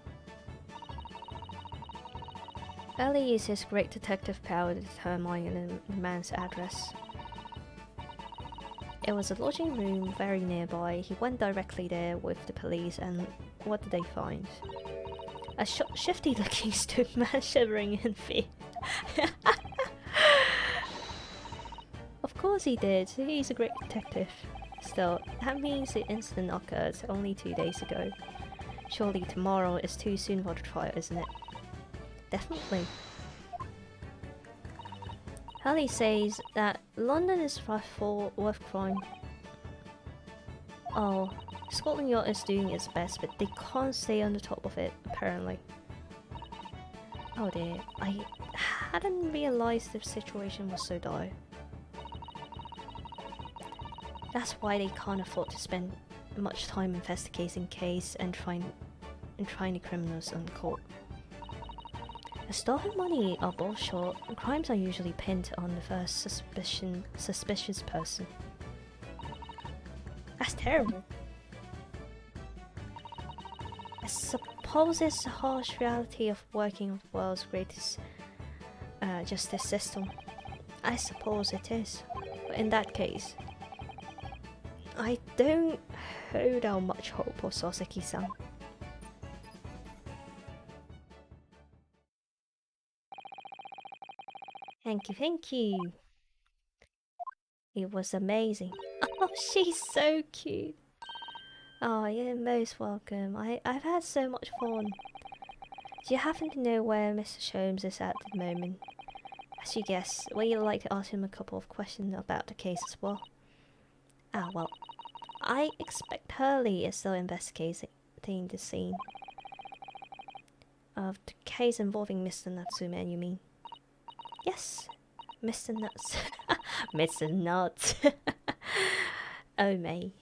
Ellie used his great detective power to determine the man's address. It was a lodging room very nearby. He went directly there with the police, and what did they find? A shifty-looking stooped man shivering in fear. Of course he did. He's a great detective. Still, that means the incident occurred only 2 days ago. Surely tomorrow is too soon for the trial, isn't it? Definitely. Hurley says that London is full of crime. Oh, Scotland Yard is doing its best, but they can't stay on the top of it, apparently. Oh dear, I hadn't realised the situation was so dire. That's why they can't afford to spend much time investigating case and trying the criminals on court. As stolen money are both short, crimes are usually pinned on the first suspicious person. That's terrible. I suppose it's the harsh reality of working with the world's greatest justice system. I suppose it is. But in that case, I don't hold out much hope for Soseki-san. Thank you. It was amazing. Oh, she's so cute. Oh, you're most welcome. I've had so much fun. Do you happen to know where Mr. Sholmes is at the moment? As you guess, would you like to ask him a couple of questions about the case as well? Ah, well, I expect Hurley is still investigating the scene of the case involving Mr. Natsume, you mean? Yes, Mr. Nuts. Mr. Nuts. Oh, May.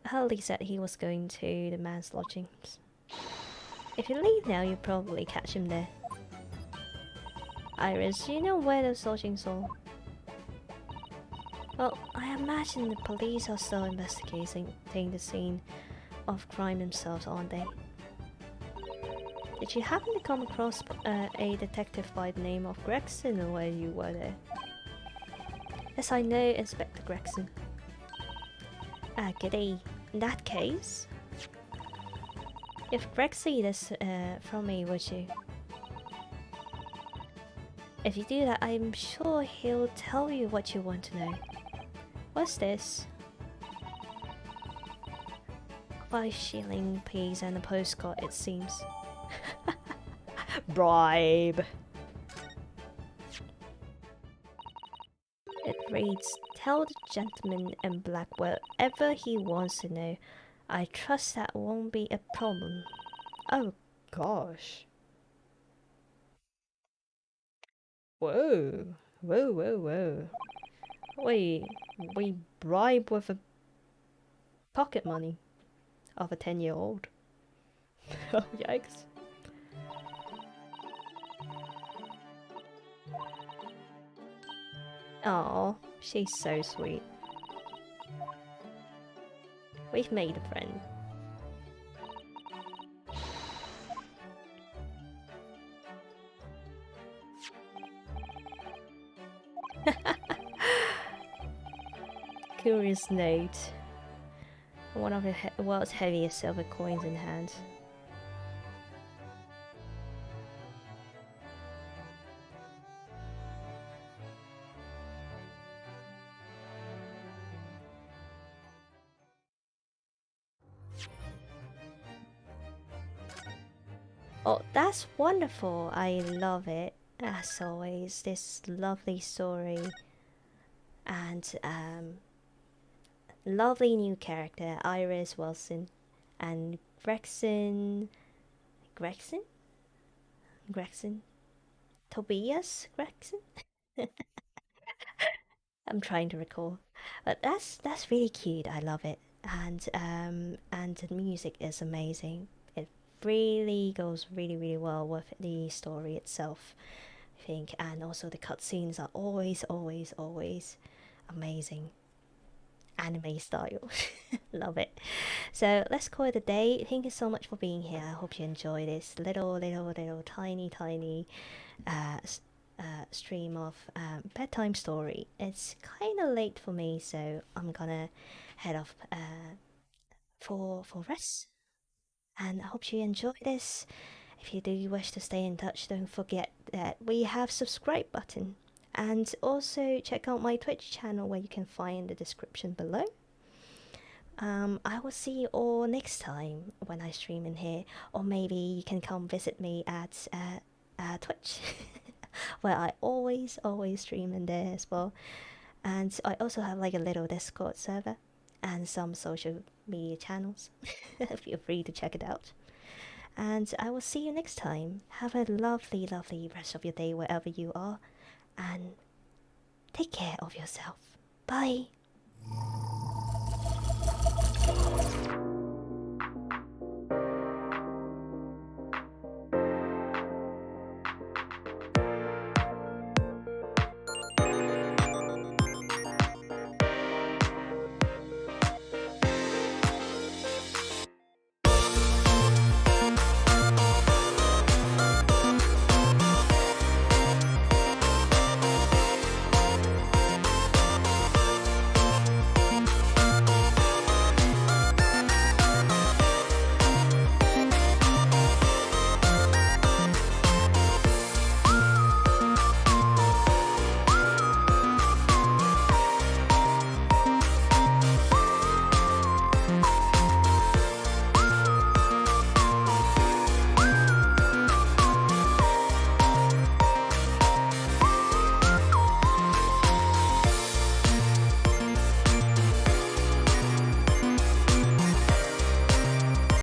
Hurley said he was going to the man's lodgings. If you leave now, you'll probably catch him there. Iris, do you know where those lodgings are? Well, I imagine the police are still investigating the scene of crime themselves, aren't they? Did you happen to come across a detective by the name of Gregson while you were there? Yes, I know Inspector Gregson. Ah, g'day. In that case, if Greg sees this from me, would you? If you do that, I'm sure he'll tell you what you want to know. What's this? 5 shilling piece and a postcard, it seems. Bribe! It reads, tell the gentleman in black whatever he wants to know. I trust that won't be a problem. Oh gosh. Whoa. Whoa, whoa, whoa. Wait, we bribe with a pocket money of a 10-year-old. Oh, yikes. Oh, she's so sweet. We've made a friend. Curious note. One of the world's heaviest silver coins in hand. Oh, that's wonderful. I love it. As always, this lovely story. And, lovely new character, Iris Wilson. And Gregson... Gregson? Gregson? Tobias Gregson? I'm trying to recall. But that's really cute. I love it. And the music is amazing. It really goes really well with the story itself, I think, and also the cutscenes are always amazing. Anime style. Love it. So let's call it a day. Thank you so much for being here. I hope you enjoy this little tiny stream of bedtime story. It's kind of late for me, so I'm gonna head off for rest. And I hope you enjoy this. If you do wish to stay in touch, don't forget that we have subscribe button. And also check out my Twitch channel where you can find the description below. I will see you all next time when I stream in here. Or maybe you can come visit me at Twitch. Where I always stream in there as well. And I also have like a little Discord server. And some social media channels. Feel free to check it out. And I will see you next time. Have a lovely rest of your day wherever you are. And take care of yourself. Bye.